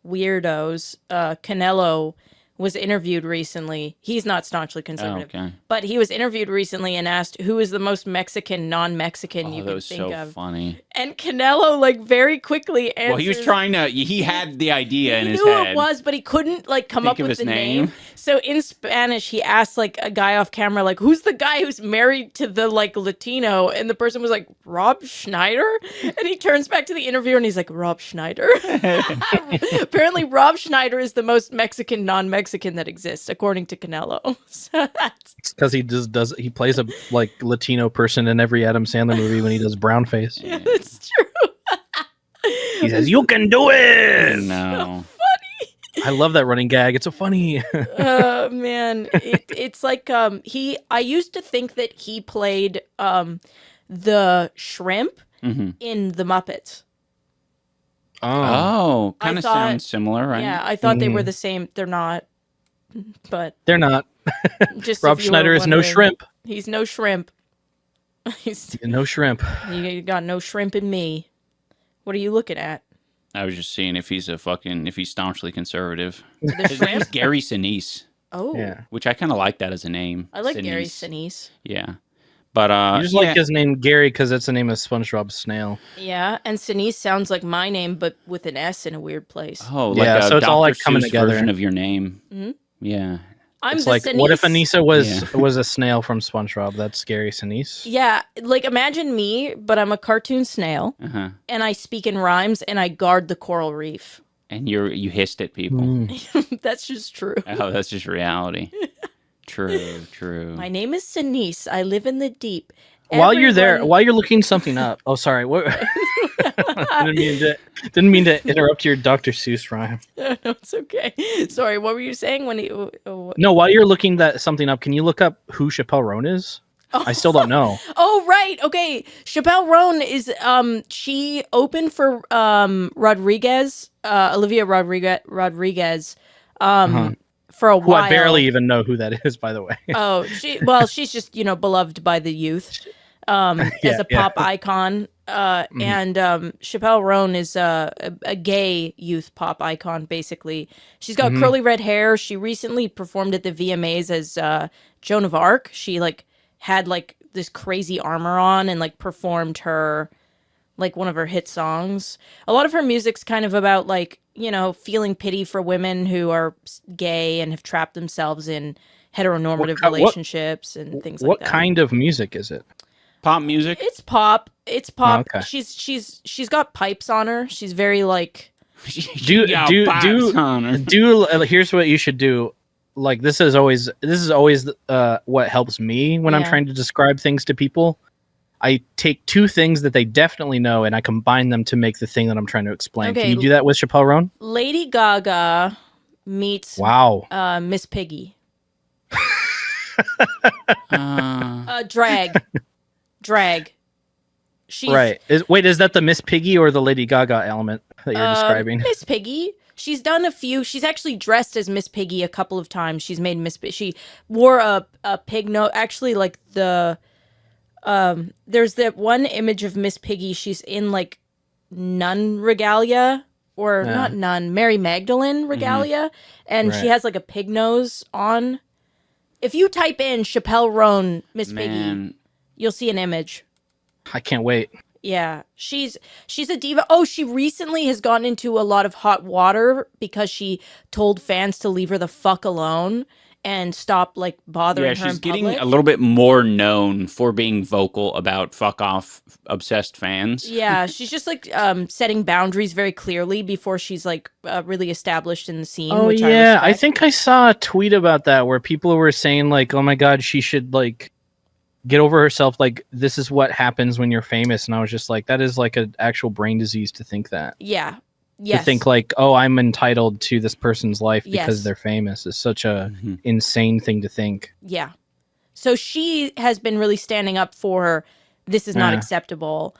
weirdos, Canelo was interviewed recently. He's not staunchly conservative, but he was interviewed recently and asked who is the most Mexican non-Mexican you that can was think so of. funny. And Canelo like very quickly answers. Well, he was trying to. He had the idea in He his knew head. it was, but he couldn't like come Think up of with his the name. So in Spanish, he asked like a guy off camera, like, "Who's the guy who's married to the like Latino?" And the person was like, "Rob Schneider." And he turns back to the interviewer and he's like, "Rob Schneider." Apparently, Rob Schneider is the most Mexican non-Mexican that exists, according to Canelo. So that's It's because he does he plays a like Latino person in every Adam Sandler movie when he does brown face. it's true. He says, "You can do it." No. I love that running gag. It's so funny. Man, it's like I used to think that he played the shrimp in the Muppets. Oh, kind I of thought- sounds similar, right? Yeah, I thought they were the same. They're not, but They're not. just Rob if you were Schneider is no wondering, shrimp. He's no shrimp. He's No shrimp. you got no shrimp in me. What are you looking at? I was just seeing if he's if he's staunchly conservative. The His name's shrimp? Gary Sinise, Oh, Yeah. which I kind of like that as a name. I like Gary Sinise. Sinise. Yeah, but You just like his name Gary because that's the name of SpongeBob snail. Yeah, and Sinise sounds like my name, but with an S in a weird place. Oh, like Yeah, a so it's all, like, Dr. coming Seuss together. version of your name. Yeah. I'm It's the like, Sinise. what if Anissa Yeah. was a snail from SpongeBob? That's Gary Sinise. Yeah, like imagine me, but I'm a cartoon snail, Uh-huh. and I speak in rhymes, and I guard the coral reef. And you hissed at people. That's just true. Oh, that's just reality. True. My name is Sinise. I live in the deep. While you're there, Everyone- while you're looking something up. Oh, sorry. What? didn't mean to interrupt your Dr. Seuss rhyme. No, it's okay. Sorry, what were you saying when he? No, while you're looking that something up, can you look up who Chappell Roan is? I still don't know. Oh, right. Okay. Chappell Roan is she opened for Rodriguez, Olivia Rodriguez for a Who while. I barely even know who that is, by the way. Oh, she's just, beloved by the youth as a pop icon. And Chappell Roan is a gay youth pop icon, basically. She's got curly red hair. She recently performed at the VMAs as Joan of Arc. She had this crazy armor on and performed her one of her hit songs. A lot of her music's kind of about feeling pity for women who are gay and have trapped themselves in heteronormative relationships and things like that. What kind of music is it? Pop music? It's pop. It's pop. Oh, okay. She's got pipes on her. She's very Here's what you should do. This is always what helps me when I'm Yeah. trying to describe things to people. I take two things that they definitely know and I combine them to make the thing that I'm trying to explain. Okay. Can you do that with Chappell Roan? Lady Gaga meets Wow. Miss Piggy. Uh, Drag. She's Right. Is that the Miss Piggy or the Lady Gaga element that you're describing? Miss Piggy. She's done a few. She's actually dressed as Miss Piggy a couple of times. She's made She wore a pig nose. Actually, there's that one image of Miss Piggy. She's in nun regalia, or not nun, Mary Magdalene regalia, and she Right. has a pig nose on. If you type in Chappell Roan Miss Piggy, man. you'll see an image. I can't wait. Yeah, she's a diva. Oh, she recently has gotten into a lot of hot water because she told fans to leave her the fuck alone and stop bothering Yeah, her she's in getting public. a little bit more known for being vocal about fuck off obsessed fans. Yeah, she's just setting boundaries very clearly before she's really established in the scene. Oh which yeah, I respect. think I saw a tweet about that where people were saying oh my god, she should get over herself. This is what happens when you're famous, and I was just that is an actual brain disease to think that. Yeah. Yes. To think oh, I'm entitled to this person's life because Yes. they're famous is such a insane thing to think. Yeah. So she has been really standing up for this is not Yeah. acceptable,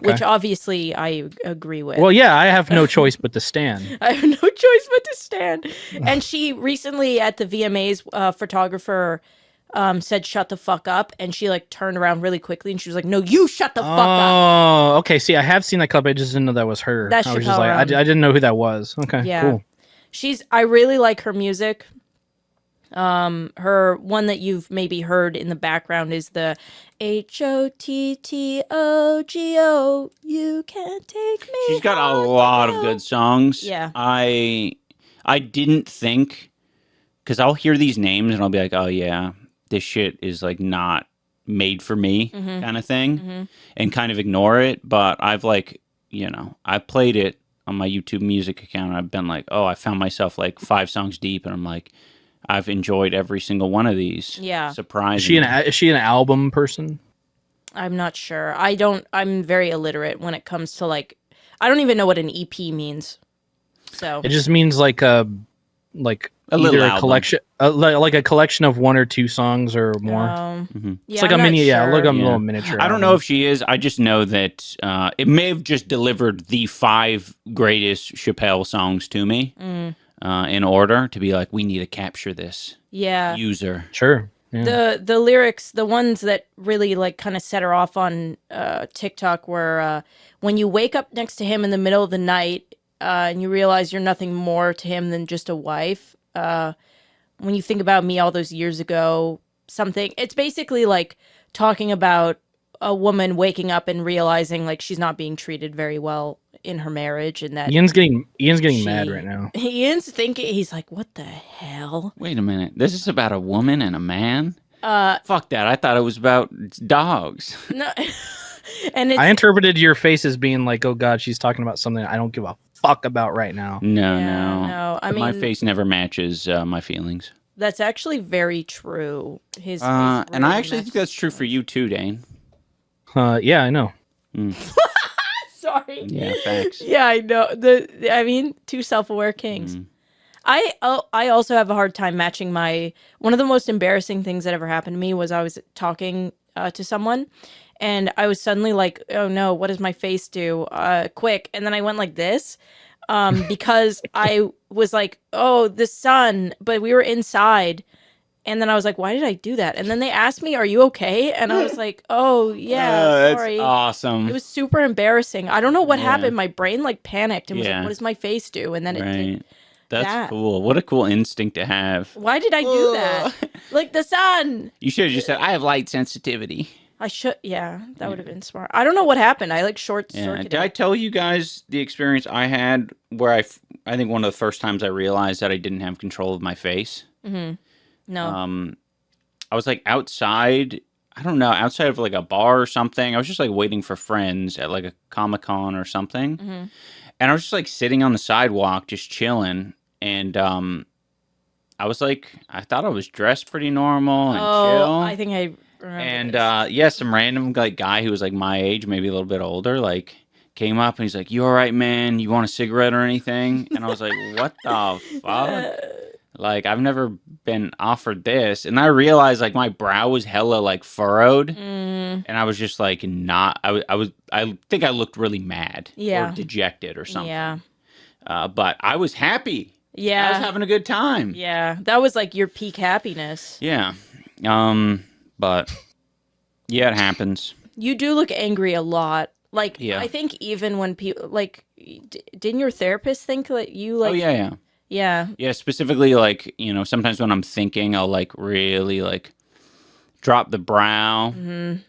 which obviously I agree with. Well, yeah, I have no choice but to stand. I have no choice but to stand. And she recently at the VMAs, photographer said shut the fuck up, and she like turned around really quickly and she was like, no, you shut the fuck up. Oh, okay. See, I have seen that clip. I just didn't know that was her. That's I was just Chappelle like, I Roan. didn't know who that was. Okay, Yeah. cool. I really like her music. Her one that you've maybe heard in the background is the HOTTOGO. You can't take me. She's got a home lot of now. good songs. Yeah. I didn't think, because I'll hear these names and I'll be like, oh yeah, this shit is like not made for me kind of thing, and kind of ignore it. But I've like, I played it on my YouTube music account. And I've been like, oh, I found myself like 5 songs deep, and I'm like, I've enjoyed every single one of these. Yeah. Surprisingly. Is she an album person? I'm not sure. I'm very illiterate when it comes to like, I don't even know what an EP means. So It just means like a little either a album. collection, like a collection of 1 or 2 songs or more. yeah, It's like I'm a not mini, sure. like a Yeah. little miniature. I don't know album. if she is. I just know that it may have just delivered the 5 greatest Chappelle songs to me in order to be like, we need to capture this Yeah. user. Sure. Yeah. The lyrics, the ones that really like kind of set her off on TikTok were when you wake up next to him in the middle of the night and you realize you're nothing more to him than just a wife. When you think about me all those years ago, it's basically like talking about a woman waking up and realizing like she's not being treated very well in her marriage, and that Ian's getting mad she- right now. Ian's thinking, he's like, what the hell? Wait a minute. This is about a woman and a man? Fuck that. I thought it was about dogs. No. And it's I interpreted your face as being like, oh god, she's talking about something I don't give a fuck about right now. No, Yeah, no. no, I My mean- face never matches my feelings. that's actually very true. His face And I really actually think matches that's true for you too, Dane. Yeah, I know. Sorry. Yeah, facts. Yeah, I know. I mean, 2 self-aware kings. I also have a hard time matching one of the most embarrassing things that ever happened to me was I was talking to someone and I was suddenly like, oh no, what does my face do? Quick. And then I went like this because I was like, oh, the sun, but we were inside. And then I was like, why did I do that? And then they asked me, are you okay? And I was like, oh, yeah, That's sorry. awesome. It was super embarrassing. I don't know what happened. My brain like panicked and was Yeah. like, what does my face do? And then it Right. did. That's that. cool. What a cool instinct to have. Why did I do that? Like the sun. You should have just said, I have light sensitivity. I should, yeah, that would have been smart. I don't know what happened. I like short Yeah. circuited. Did I tell you guys the experience I had where I think one of the first times I realized that I didn't have control of my face? No. I was like outside, I don't know, outside of like a bar or something. I was just like waiting for friends at like a Comic-Con or something. And I was just like sitting on the sidewalk, just chilling. And I was like, I thought I was dressed pretty normal and chill. I think I remember. And this. yeah, some random like guy who was like my age, maybe a little bit older, like came up and he's like, "You all right, man? You want a cigarette or anything?" And I was like, "What the fuck?" Like I've never been offered this, and I realized like my brow was hella like furrowed, and I was just like not. I think I looked really mad, Yeah. or dejected or something. Yeah. But I was happy. Yeah. I was having a good time. Yeah. That was like your peak happiness. Yeah. But yeah, it happens. You do look angry a lot. Like, Yeah. I think even when people, like, didn't your therapist think that you, like, Oh yeah. yeah. Yeah, specifically like, sometimes when I'm thinking, I'll like really like drop the brow,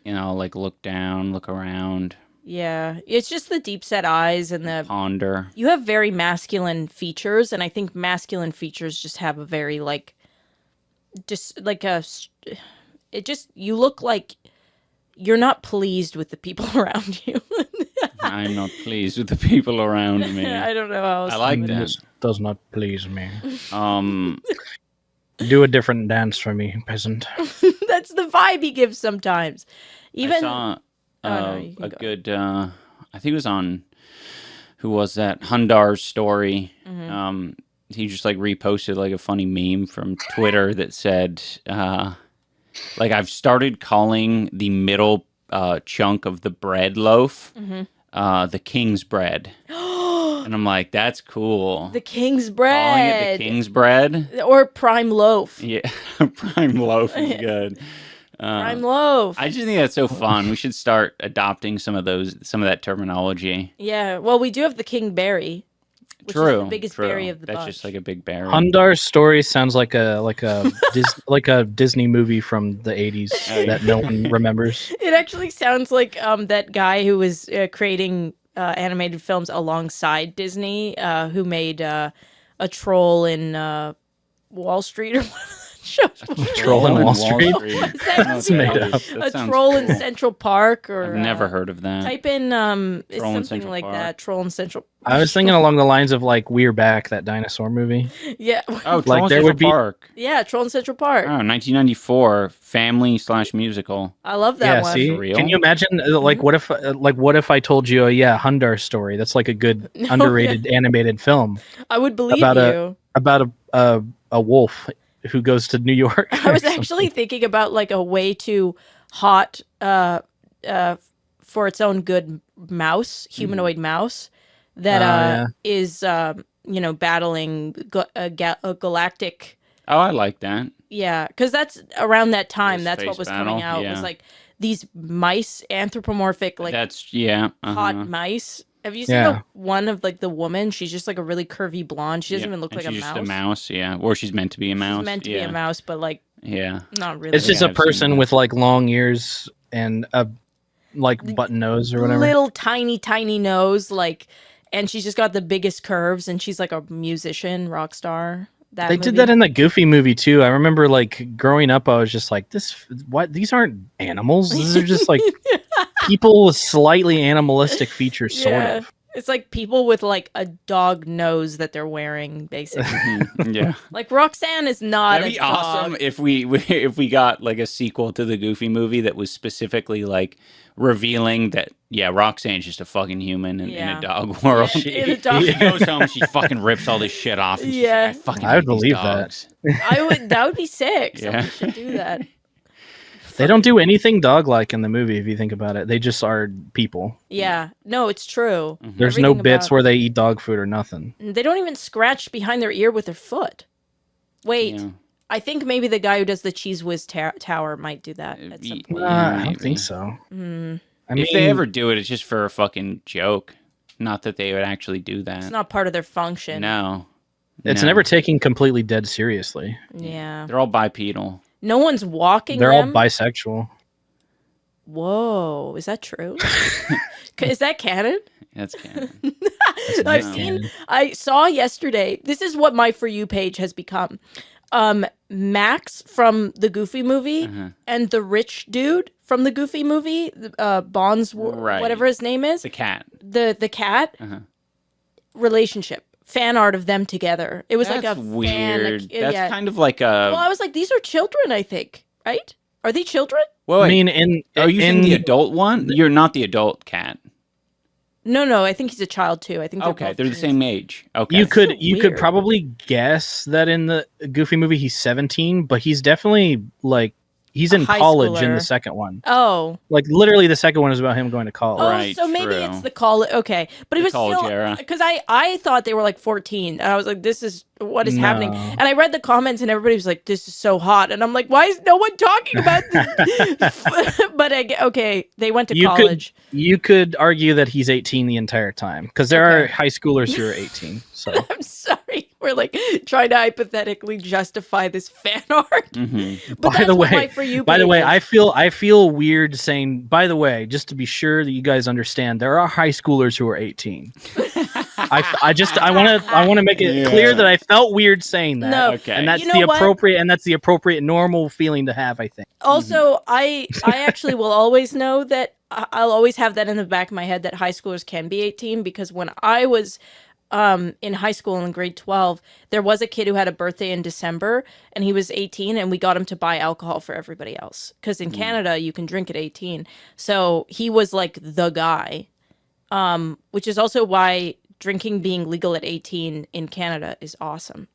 like look down, look around, Yeah. It's just the deep set eyes and the, ponder. you have very masculine features. And I think masculine features just have a very, like, just like you look like you're not pleased with the people around you. I'm not pleased with the people around me. I don't know how else. I like This that. does not please me. Um, Do a different dance for me, peasant. That's the vibe he gives sometimes. Even I saw no, you can a go. good, I think it was on, who was that? Hundar's story. He just like reposted like a funny meme from Twitter that said, like I've started calling the middle chunk of the bread loaf the king's bread. And I'm like, that's cool. The king's Calling bread. it the king's bread. Or prime loaf. Yeah, prime loaf is good. Prime loaf. I just think that's so fun. We should start adopting some of that terminology. Yeah. Well, we do have the king berry. Which True. is the biggest true. berry of the That's bunch. just like a big berry. Hundar's story sounds like a Disney movie from the 80s that no one remembers. It actually sounds like that guy who was creating animated films alongside Disney, who made a troll in Wall Street or one of the shows. Troll in Wall Street? That's made up. A troll in Central Park, or I've never heard of that. type in it's Troll in something Central like Park. that. Troll in Central. I was thinking along the lines of like We're Back, that dinosaur movie. Yeah. Oh, Like, Troll in there Central would be- Park. Yeah, Troll in Central Park. Oh, 1994 family/musical. I love that Yeah, one. see, real? can you imagine? Like, what if I told you, Hundar's story? That's like a good underrated animated film I would believe about you. about a wolf who goes to New York. I was actually thinking about like a way too hot for its own good mouse, humanoid mouse that is battling a galactic. Oh, I like that. Yeah, because that's around that time. The That's what space was battle, coming out. yeah. Was like these mice, anthropomorphic, like That's hot mice. Have you seen Yeah. the one of like the woman? She's just like a really curvy blonde. She doesn't even look and like she's a just mouse. a mouse, yeah. Or she's meant to be a mouse. She's meant to be yeah. a mouse, but like Yeah. not really. It's just Yeah, a I've seen person that. with like long ears and a like button nose or whatever. Little tiny nose, like, and she's just got the biggest curves, and she's like a musician, rock star. They did that in the Goofy movie too. I remember like growing up, I was just like, what? These aren't animals. These are just like people with slightly animalistic features, sort Yeah. of. It's like people with like a dog nose that they're wearing, basically. Yeah. Like Roxanne is not That'd be a dog. awesome if we got like a sequel to the Goofy movie that was specifically like revealing that Roxanne's just a fucking human in Yeah. a dog world. In a dog- She goes home, she fucking rips all this shit off. And Yeah. she's like, I would hate these believe that. dogs. That would be sick. Yeah. Someone should do that. They don't do anything dog-like in the movie if you think about it. They just are people. Yeah. No, it's true. There's no Everything bits about- where they eat dog food or nothing. They don't even scratch behind their ear with their foot. Wait. Yeah. I think maybe the guy who does the Cheese Whiz tower might do that at some point. I don't maybe. think so. I mean, If they ever do it, it's just for a fucking joke. Not that they would actually do that. It's not part of their function. No. it's No. never taken completely dead seriously. Yeah. They're all bipedal. No one's walking They're all them. bisexual. Whoa, is that true? Is that canon? That's canon. I saw yesterday. This is what my For You page has become. Max from the Goofy movie and the rich dude from the Goofy movie, Bonds, Right. whatever his name is, The cat. the cat relationship. Fan art of them together. It was That's like a weird. Fan, That's kind of like a. Well, I was like, these are children. I think, right? Are they children? Well, I mean, are you in saying the adult one? You're not the adult cat. No. I think he's a child too. I think Okay, both they're the teens. same age. Okay. you could weird. probably guess that in the Goofy movie he's 17, but he's definitely like he's in high college in schooler. the second one. Oh, Like literally, the second one is about him going to college. oh, Right, so maybe true. it's the college. Okay, but it The was college still era. because I thought they were like 14, and I was like, this is what is happening. No. And I read the comments, and everybody was like, this is so hot, and I'm like, why is no one talking about this? But okay, they went to college. You could argue that he's 18 the entire time because there are high schoolers who are 18. So I'm sorry, we're like trying to hypothetically justify this fan art. But by that's the what way, my For You by the page way, is. I feel weird saying. By the way, just to be sure that you guys understand, there are high schoolers who are 18. I want to make it clear that I felt weird saying that. No, Okay. And that's You know the what? appropriate normal feeling to have, I think. Also, I actually will always know that I'll always have that in the back of my head that high schoolers can be 18 because when I was in high school in grade 12, there was a kid who had a birthday in December and he was 18 and we got him to buy alcohol for everybody else because in Canada you can drink at 18. So he was like the guy, which is also why drinking being legal at 18 in Canada is awesome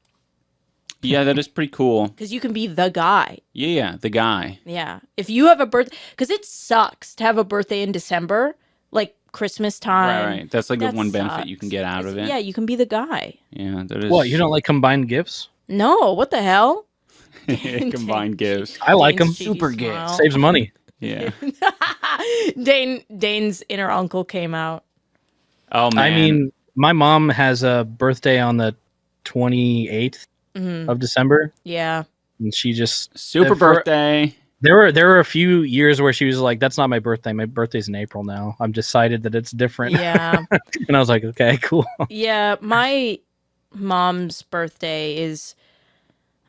Yeah, that is pretty cool. because you can be the guy. Yeah, the guy. Yeah. If you have a birthday, because it sucks to have a birthday in December. Like, Christmas time. Right. That's like the That one benefit you can sucks. get out of it. Yeah, you can be the guy. Yeah, that is. What, you don't like combined gifts? No, what the hell? combined gifts. I like them. Dane's cheeky Super smile. gifts. Saves money. Yeah. Dane's inner uncle came out. Oh man. I mean, my mom has a birthday on the 28th of December, Yeah. and she just super for- birthday. There were a few years where she was like, "That's not my birthday. My birthday's in April now. I'm decided that it's different." Yeah. And I was like, "Okay, cool." Yeah. My mom's birthday is,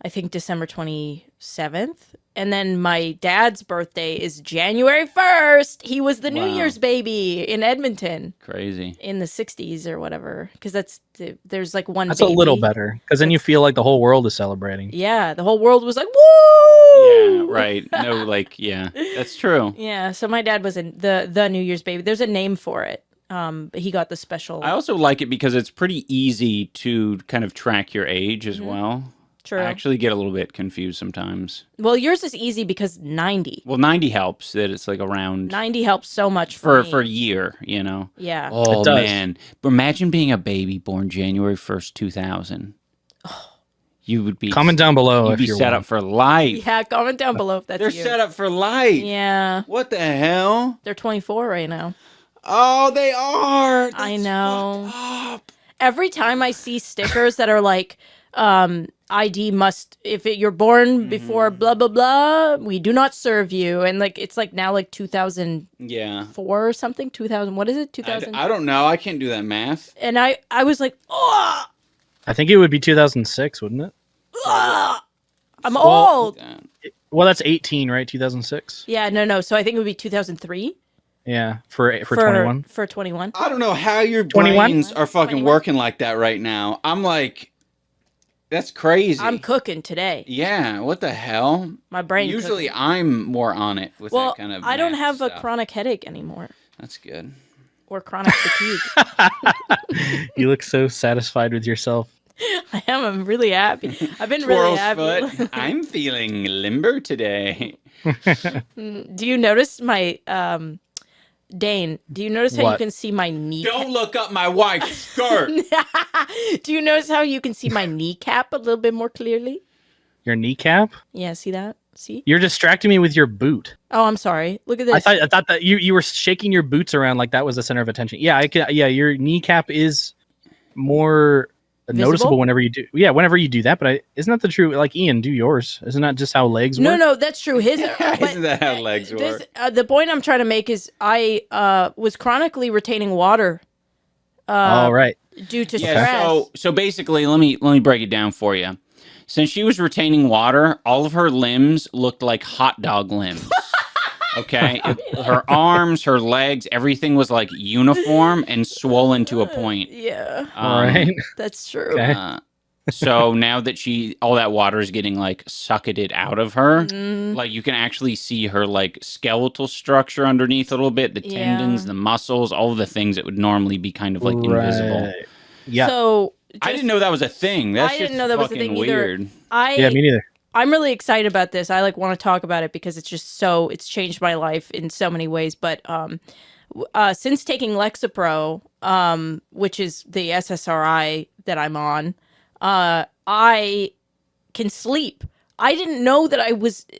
I think, December 27th. And then my dad's birthday is January 1st. He was the New Wow. Year's baby in Edmonton Crazy. in the 60s or whatever. Because there's like one That's baby. a little better because then you feel like the whole world is celebrating. Yeah. The whole world was like, woo! Yeah, right. No, like, yeah, that's true. Yeah. So my dad was in the New Year's baby. There's a name for it. But he got the special. I also like it because it's pretty easy to kind of track your age as well. True. I actually get a little bit confused sometimes. Well, yours is easy because 90. Well, 90 helps that it's like around 90 helps so much for for me. a year, you know. Yeah. Oh It does. man, but imagine being a baby born January 1st, 2000. You would be Comment down below You'd if be you're set one. up for life. Yeah, comment down below if that's They're you. set up for life. Yeah. What the hell? They're 24 right now. Oh, they are. I That's know. fucked up. Every time I see stickers that are like, ID must, if you're born before blah, blah, blah, we do not serve you. And like, it's like now like 2004 Yeah. or something. 2000, what is it? 2000. I don't know. I can't do that math. And I was like, oh, I think it would be 2006, wouldn't it? I'm old. Well, that's 18, right? 2006. Yeah, no. So I think it would be 2003 Yeah, for 21. For 21. I don't know how your 21? brains are fucking 21? working like that right now. I'm like, that's crazy. I'm cooking today. Yeah, what the hell? My brain. Usually cooking. I'm more on it with Well, that kind of I don't math have stuff. a chronic headache anymore That's good. or chronic fatigue. You look so satisfied with yourself. I am. I'm really happy. I've been Twirl's really happy. foot. I'm feeling limber today. Do you notice my Dane? Do you notice how you What? can see my knee? Don't look up my wife's skirt. Do you notice how you can see my kneecap a little bit more clearly? Your kneecap? Yeah, see that? See? You're distracting me with your boot. Oh, I'm sorry. Look at this. I thought that you were shaking your boots around like that was the center of attention. Yeah, yeah, your kneecap is more noticeable whenever you do. Yeah, whenever you do that, but isn't that the true, like, Ian, do yours. Isn't that just how legs work? No, that's true. His Isn't that how legs work? The point I'm trying to make is I was chronically retaining water All right. due to Yeah, stress. so basically, let me break it down for you. Since she was retaining water, all of her limbs looked like hot dog limbs. Okay, her arms, her legs, everything was like uniform and swollen to a point. Yeah, All right. that's true. Okay. So now that all that water is getting like sucketed out of her, Mm-hmm. like you can actually see her like skeletal structure underneath a little bit, the tendons, Yeah. the muscles, all of the things that would normally be kind of like invisible. Right. Yeah. So I didn't know that was a thing. That's I didn't just know that was a fucking thing either. weird. Yeah, me neither. I'm really excited about this. I like want to talk about it because it's just it's changed my life in so many ways. But since taking Lexapro, which is the SSRI that I'm on, I can sleep. I didn't know that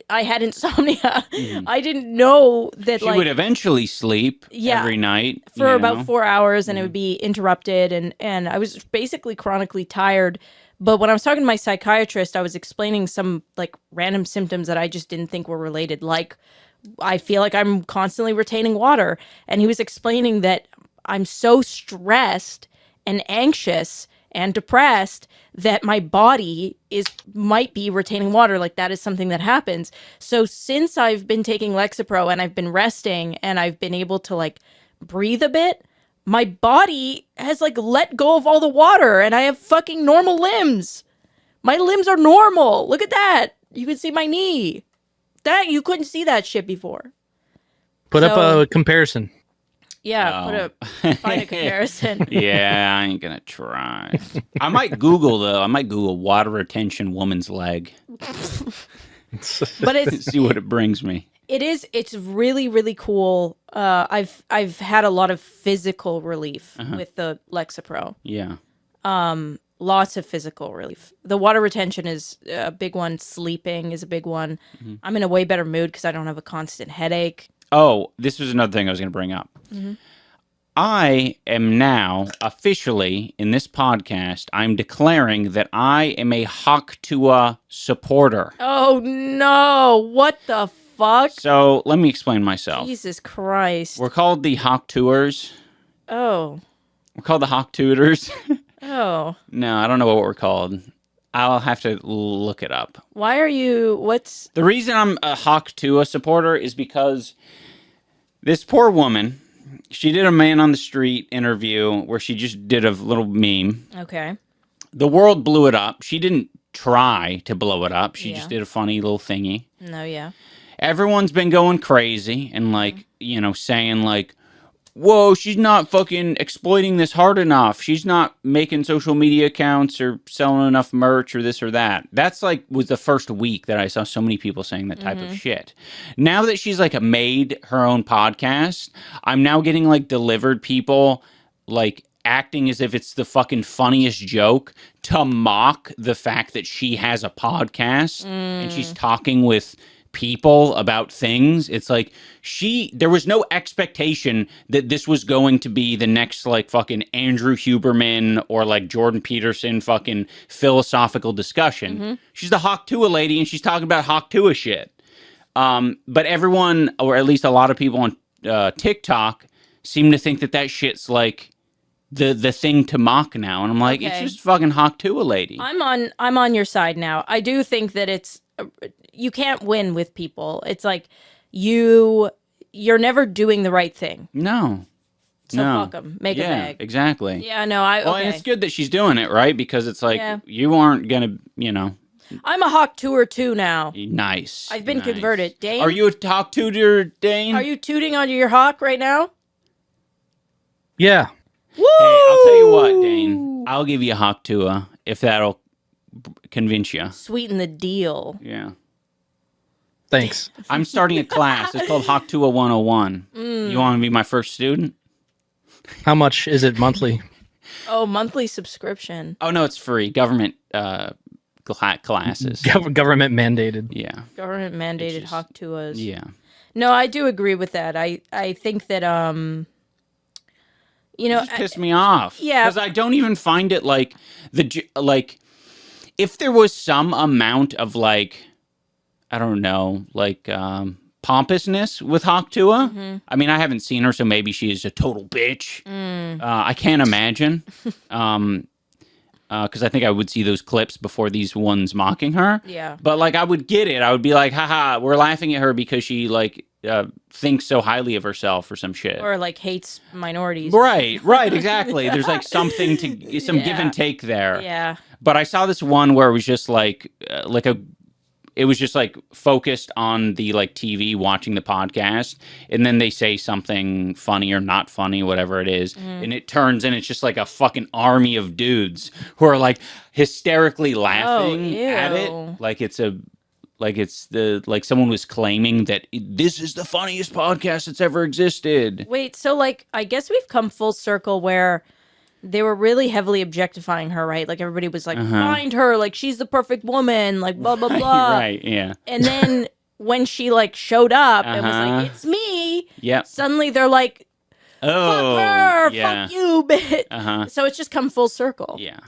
I had insomnia. I didn't know that She would eventually sleep every night for you about know? 4 hours, and it would be interrupted, and I was basically chronically tired. But when I was talking to my psychiatrist, I was explaining some like random symptoms that I just didn't think were related. Like, I feel like I'm constantly retaining water, and he was explaining that I'm so stressed and anxious and depressed that my body might be retaining water. Like, that is something that happens. So since I've been taking Lexapro and I've been resting and I've been able to like breathe a bit, my body has like let go of all the water and I have fucking normal limbs. My limbs are normal. Look at that. You can see my knee. That you couldn't see that shit before. Put up So- a comparison. Yeah, find a comparison. Yeah, I ain't gonna try. I might Google though. I might Google water retention woman's leg. But it's See what it brings me. it's really, really cool. I've had a lot of physical relief with the Lexapro. Yeah. Lots of physical relief. The water retention is a big one. Sleeping is a big one. I'm in a way better mood because I don't have a constant headache. Oh, this was another thing I was going to bring up. I am now officially in this podcast. I'm declaring that I am a tuah supporter. Oh no! What the fuck? So let me explain myself. Jesus Christ! We're called the Tuahs. Oh, We're called the Tutors. oh. No, I don't know what we're called. I'll have to look it up. Why are you? What's? The reason I'm a tuah supporter is because this poor woman, she did a man on the street interview where she just did a little meme. Okay. The world blew it up. She didn't try to blow it up. She Yeah. just did a funny little thingy. No, yeah. Everyone's been going crazy and like, saying like, whoa, she's not fucking exploiting this hard enough. She's not making social media accounts or selling enough merch or this or that. That's like was the first week that I saw so many people saying that type of shit. Now that she's like made her own podcast, I'm now getting like delivered people like acting as if it's the fucking funniest joke to mock the fact that she has a podcast and she's talking with people about things. It's like there was no expectation that this was going to be the next like fucking Andrew Huberman or like Jordan Peterson fucking philosophical discussion. She's the tuah lady and she's talking about tuah shit. But everyone, or at least a lot of people on TikTok, seem to think that shit's like the thing to mock now. And I'm like, it's Okay. just fucking tuah lady. I'm on your side now. I do think that you can't win with people. It's like you're never doing the right thing. No. So No. fuck them. Make a Yeah, bag. exactly. Yeah, no, okay. Well, and it's good that she's doing it, right? Because it's like, Yeah. you aren't going to, I'm a tuah too now. nice. I've been nice. converted. Dane? Are you a tutor, Dane? Are you tooting on your hawk right now? Yeah. Woo! Hey, I'll tell you what, Dane. I'll give you a tuah if that'll convince you. Sweeten the deal. Yeah. Thanks. I'm starting a class. It's called tuah 101. Mm. You want to be my first student? How much is it monthly? Oh, monthly subscription. Oh, no, it's free. Government classes. Government mandated. Yeah. Government mandated just- hawk tuahs. Yeah. No, I do agree with that. I think that It just pissed me off. yeah. Because I don't even find it like if there was some amount of like, I don't know, like pompousness with tuah. I mean, I haven't seen her, so maybe she is a total bitch. I can't imagine. Because I think I would see those clips before these ones mocking her. Yeah. But like, I would get it. I would be like, haha, we're laughing at her because she like thinks so highly of herself or some shit. Or like hates minorities. Right, exactly. There's like something some give Yeah. and take there. Yeah. But I saw this one where it was just it was just like focused on the like TV watching the podcast, and then they say something funny or not funny, whatever it is, and it turns and it's just like a fucking army of dudes who are like hysterically laughing at it, ew. like someone was claiming that this is the funniest podcast that's ever existed. Wait, so like I guess we've come full circle where they were really heavily objectifying her, right? Like everybody was like, find her, like she's the perfect woman, like blah blah blah. Right, yeah. And then when she like showed up and was Uh-huh. like, it's me, Yep. suddenly they're like, Oh, fuck her, yeah. fuck you, bitch. Uh-huh. So it's just come full circle. Yeah.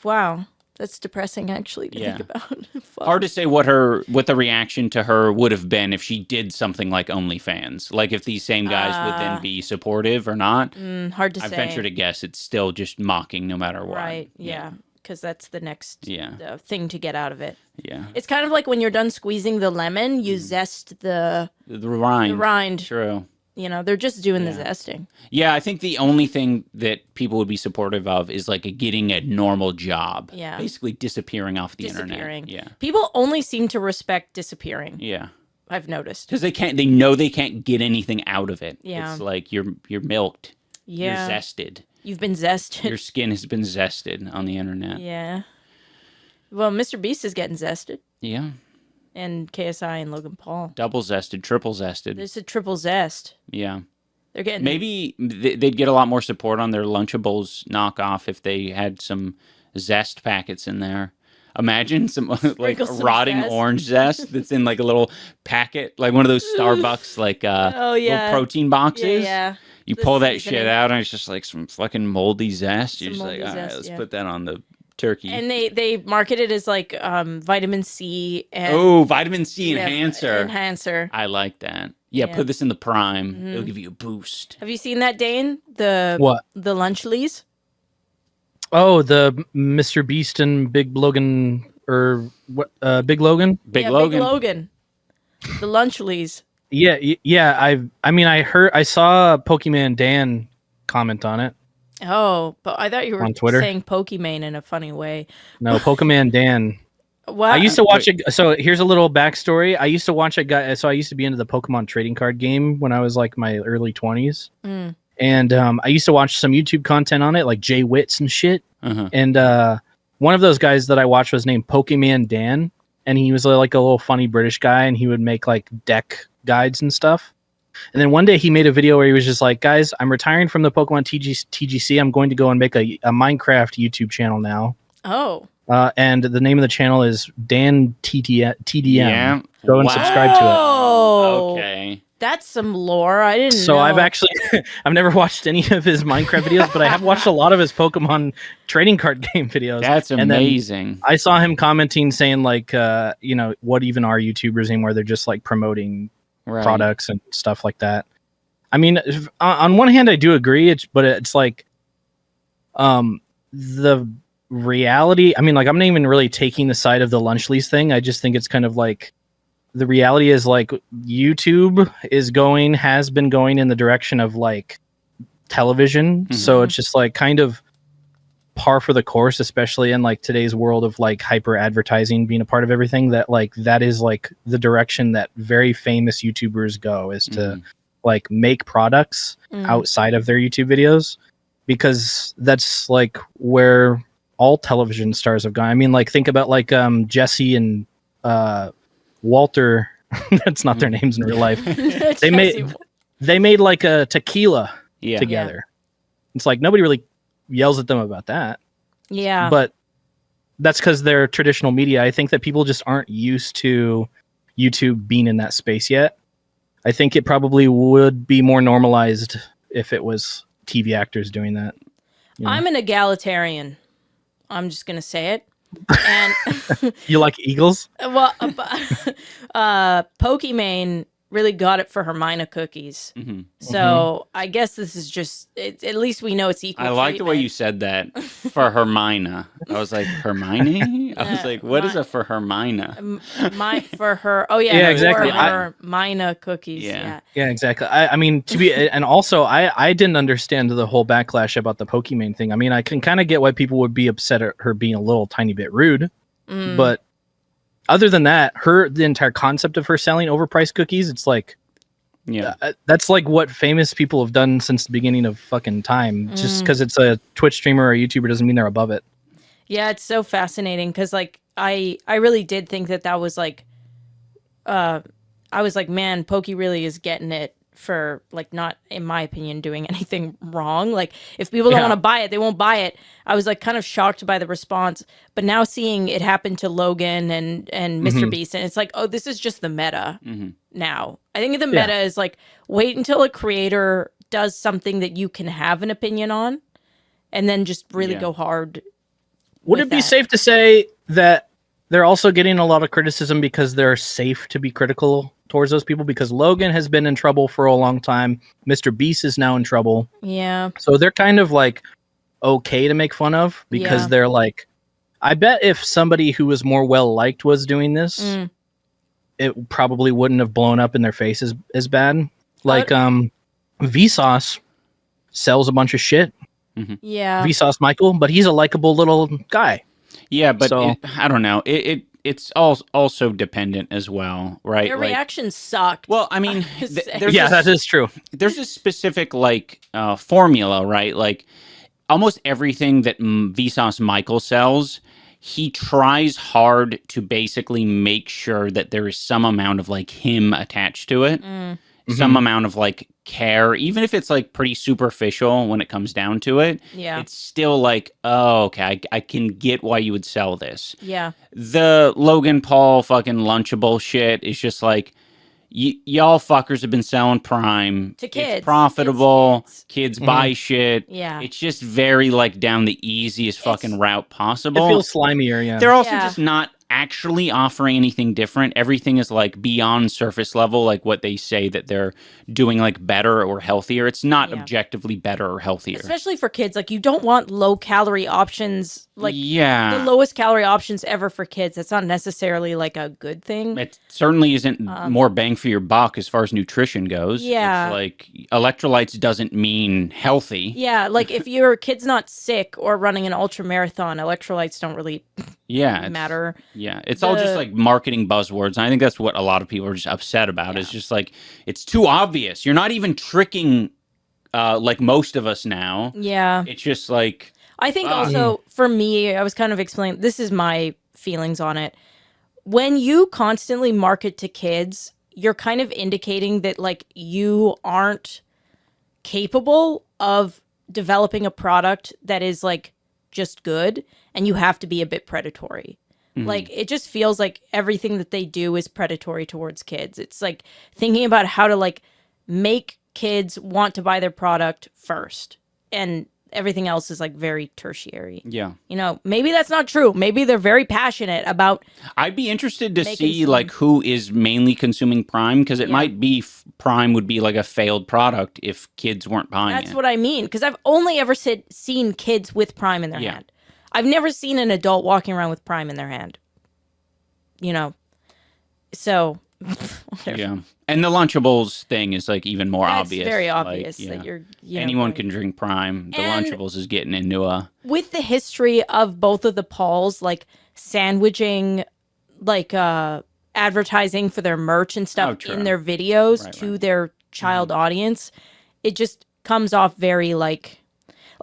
Wow. That's depressing actually to Yeah. think about. Fuck. Hard to say what the reaction to her would have been if she did something like OnlyFans. Like if these same guys would then be supportive or not. Hard to I say. venture to guess it's still just mocking no matter what. Right. Yeah. Because that's the next Yeah. thing to get out of it. Yeah. It's kind of like when you're done squeezing the lemon, you zest the The rind. rind. True. You know, they're just doing the zesting. Yeah, I think the only thing that people would be supportive of is like getting a normal job. Yeah. Basically disappearing off the Disappearing. internet. Yeah. People only seem to respect disappearing. Yeah. I've noticed. Because they know they can't get anything out of it. Yeah. It's like you're milked. Yeah. You're zested. You've been zested. Your skin has been zested on the internet. Yeah. Well, Mr. Beast is getting zested. Yeah. and KSI and Logan Paul. Double zested, triple zested. There's a triple zest. Yeah. They're getting Maybe they'd get a lot more support on their Lunchables knockoff if they had some zest packets in there. Imagine some like Sprinkle some rotting zest. orange zest that's in like a little packet, like one of those Starbucks like Oh, yeah. little protein boxes. Yeah. You The pull that seasoning. shit out, and it's just like some fucking moldy zest. You're Some just like, moldy all right, zest, let's yeah. put that on the turkey. And they market it as like vitamin C and Oh, vitamin C yeah, enhancer. enhancer. I like that. Yeah, Yeah. put this in the prime. It'll give you a boost. Have you seen that, Dane? The What? The Lunchleys? Oh, the Mr. Beast and Big Logan or what? Big Logan. Big Yeah, Logan. Big Logan. The Lunchleys. Yeah, yeah. I saw Pokemon Dan comment on it. Oh, but I thought you were On Twitter? saying Pokemon in a funny way. No, Pokemon Dan. What? I used to watch it. So here's a little backstory. I used to watch a guy. So I used to be into the Pokemon trading card game when I was like my early 20s. Mm. And I used to watch some YouTube content on it, like Jay Witts and shit. Uh-huh. And one of those guys that I watched was named Pokemon Dan, and he was like a little funny British guy, and he would make like deck guides and stuff. And then one day he made a video where he was just like, "Guys, I'm retiring from the Pokemon TGC. I'm going to go and make a Minecraft YouTube channel now." Oh. And the name of the channel is Dan TDM. Yeah. Go and subscribe to it. Oh. Okay. That's some lore. I didn't know. So I've actually I've never watched any of his Minecraft videos, but I have watched a lot of his Pokemon trading card game videos. That's And then amazing. I saw him commenting saying like, what even are YouTubers anymore? They're just like promoting Right. products and stuff like that. I mean, on one hand, I do agree. But it's like, the reality. I mean, like I'm not even really taking the side of the lunch lease thing. I just think it's kind of like the reality is like YouTube has been going in the direction of like television. Mhm. So it's just like kind of par for the course, especially in like today's world of like hyper advertising being a part of everything, that like that is like the direction that very famous YouTubers go, is to like make products outside of their YouTube videos, because that's like where all television stars have gone. I mean, like think about like Jesse and Walter. That's not their names in real life. They made like a tequila Yeah. together. It's like nobody really yells at them about that. Yeah. But that's because they're traditional media. I think that people just aren't used to YouTube being in that space yet. I think it probably would be more normalized if it was TV actors doing that. You know? I'm an egalitarian. I'm just gonna say it. And You like Eagles? well, Pokimane really got it for Hermione cookies. Mhm. So I guess this is just at least we know it's equal. I like the way you treatment. said that for Hermione. I was like, Hermione? I was Yeah, like, what is it for Hermione? For her. Oh yeah, Yeah, for exactly. her Hermione cookies. Yeah. Yeah. Yeah, exactly. I mean, and also I didn't understand the whole backlash about the Pokemon thing. I mean, I can kind of get why people would be upset at her being a little tiny bit rude, Mm. but other than that, the entire concept of her selling overpriced cookies, it's like, Yeah. that's like what famous people have done since the beginning of fucking time. Just Mm. because it's a Twitch streamer or a YouTuber doesn't mean they're above it. Yeah, it's so fascinating because like I really did think that was like I was like, man, Pokey really is getting it for like not, in my opinion, doing anything wrong. Like if people don't Yeah. want to buy it, they won't buy it. I was like kind of shocked by the response, but now seeing it happen to Logan and Mr. Mhm. Beast, and it's like, oh, this is just the meta Mhm. now. I think the Yeah. meta is like wait until a creator does something that you can have an opinion on, and then just really Yeah. go hard. Would with it be that. safe to say that they're also getting a lot of criticism because they're safe to be critical towards those people? Because Logan has been in trouble for a long time. Mr. Beast is now in trouble. Yeah. So they're kind of like okay to make fun of because Yeah. they're like, I bet if somebody who was more well liked was doing this, Mm. it probably wouldn't have blown up in their face as bad. Like Vsauce sells a bunch of shit. Yeah. Vsauce Michael, but he's a likable little guy. Yeah, but So- I don't know. It's also dependent as well, right? Their Like, reaction sucked. well, I mean, Just saying. there's Yeah, this- that is true. there's a specific like formula, right? Like almost everything that Vsauce Michael sells, he tries hard to basically make sure that there is some amount of like him attached to it, some amount of like care, even if it's like pretty superficial when it comes down to it. Yeah. It's still like, oh, okay, I can get why you would sell this. Yeah. The Logan Paul fucking Lunchable shit is just like, y'all fuckers have been selling Prime To kids. It's profitable. It's kids buy shit. Yeah. It's just very like down the easiest fucking route It possible. feels slimier, yeah. They're also Yeah. just not actually offering anything different. Everything is like beyond surface level, like what they say that they're doing like better or healthier. It's not Yeah. objectively better or healthier. Especially for kids. Like, you don't want low calorie options, like yeah. the lowest calorie options ever for kids. That's not necessarily like a good thing. It certainly isn't more bang for your buck as far as nutrition goes. Yeah. It's like electrolytes doesn't mean healthy. Yeah, like if your kid's not sick or running an ultra marathon, electrolytes don't really Yeah. it's- matter. Yeah. It's all just The- like marketing buzzwords. And I think that's what a lot of people are just upset about. It's just like, it's too obvious. You're not even tricking like most of us now. Yeah. It's just like, I think also for me, I was kind of explaining, this is my feelings on it. When you constantly market to kids, you're kind of indicating that like you aren't capable of developing a product that is like just good, and you have to be a bit predatory. Like, it just feels like everything that they do is predatory towards kids. It's like thinking about how to like make kids want to buy their product first, and everything else is like very tertiary. yeah. You know, maybe that's not true. Maybe they're very passionate about. I'd be interested to Making see some- like who is mainly consuming Prime, because it Yeah. might be Prime would be like a failed product if kids weren't buying That's it. what I mean. Because I've only ever seen kids with Prime in their Yeah. hand. I've never seen an adult walking around with Prime in their hand. You know, so whatever. Yeah. And the Lunchables thing is like even more That's obvious. very Like, obvious yeah. that you're. You know, Anyone going- can drink Prime. The And- Lunchables is getting into a. with the history of both of the Pauls, like sandwiching, like advertising for their merch and stuff true. in their videos Right, to their child audience, it just comes off very like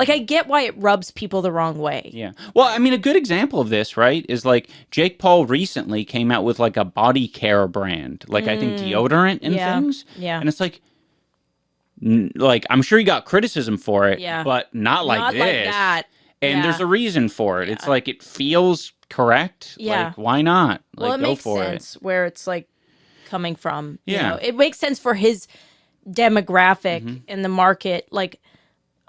I get why it rubs people the wrong way. Yeah. Well, I mean, a good example of this, right, is like Jake Paul recently came out with like a body care brand, like I think deodorant and Yeah. things. Yeah. And it's like, like I'm sure he got criticism for it, Yeah. but not like Not this. like that. And Yeah. there's a reason for it. It's like it feels correct. Yeah. Like, why not? Well, Like, it go makes for sense where it's like coming from. You Yeah. know? It makes sense for his demographic Mm-hmm. in the market. Like,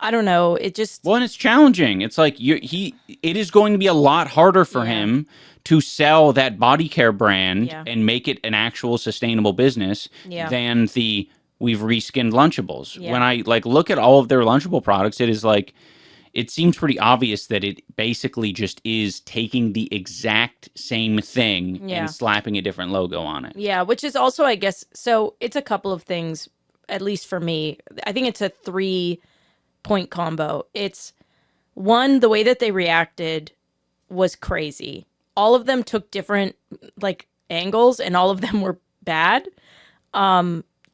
I don't know. It just. Well, and it's challenging. It's like it is going to be a lot harder for Yeah. him to sell that body care brand Yeah. and make it an actual sustainable business Yeah. than the we've reskinned Lunchables. Yeah. When I like look at all of their Lunchable products, it is like it seems pretty obvious that it basically just is taking the exact same thing Yeah. and slapping a different logo on it. Yeah, which is also, I guess, so it's a couple of things, at least for me. I think it's a 3-point combo. It's one, the way that they reacted was crazy. All of them took different like angles, and all of them were bad.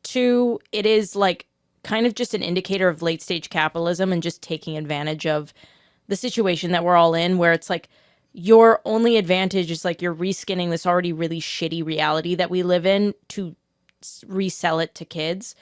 Two, it is like kind of just an indicator of late stage capitalism and just taking advantage of the situation that we're all in, where it's like your only advantage is like you're reskinning this already really shitty reality that we live in to resell it to kids.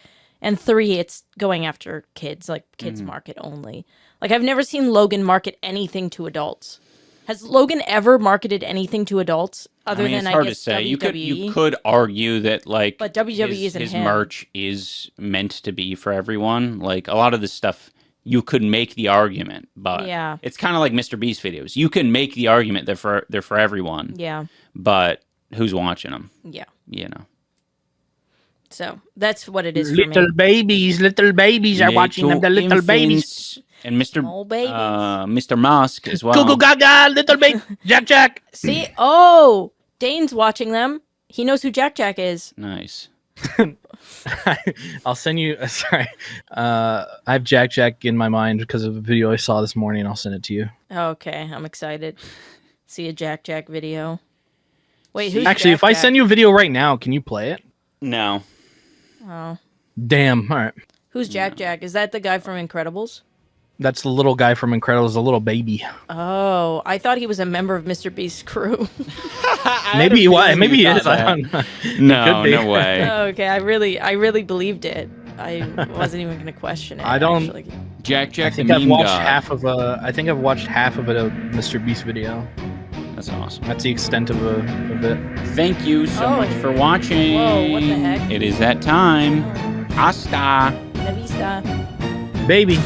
And three, it's going after kids, like kids market only. Like, I've never seen Logan market anything to adults. Has Logan ever marketed anything to adults other I mean, than it's hard I guess to say. WWE? You could argue that like, But WWE isn't his him. merch is meant to be for everyone. Like a lot of this stuff, you could make the argument, but Yeah. it's kind of like Mr. Beast videos. You can make the argument that they're for everyone, Yeah, but who's watching them? yeah. You know, So that's what it is for me. Little babies are watching them. The little babies. infants. And Mr. Small babies. Mr. Musk as well. Go go gaga, little baby. Jack. See? Oh, Dane's watching them. He knows who Jack Jack is. Nice. I'll send you. Sorry, I have Jack in my mind because of a video I saw this morning. I'll send it to you. Okay, I'm excited. See a Jack Jack video. Wait, who's Actually, Jack if I Jack? send you a video right now, can you play it? No. Oh. Damn. All right. Who's Jack Jack? Is that the guy from Incredibles? That's the little guy from Incredibles, the little baby. Oh, I thought he was a member of Mr. Beast's crew. Maybe he was. Maybe he is. I don't know. No, Could be. no way. Okay, I really believed it. I wasn't even going to question it. I don't- Actually. Jack I the think I've meme watched god. half of a. I think I've watched half of a Mr. Beast video. That's awesome. That's the extent of it. Thank you so Oh. much for watching. Whoa, what the heck? It is that time. Hasta. La vista. Baby.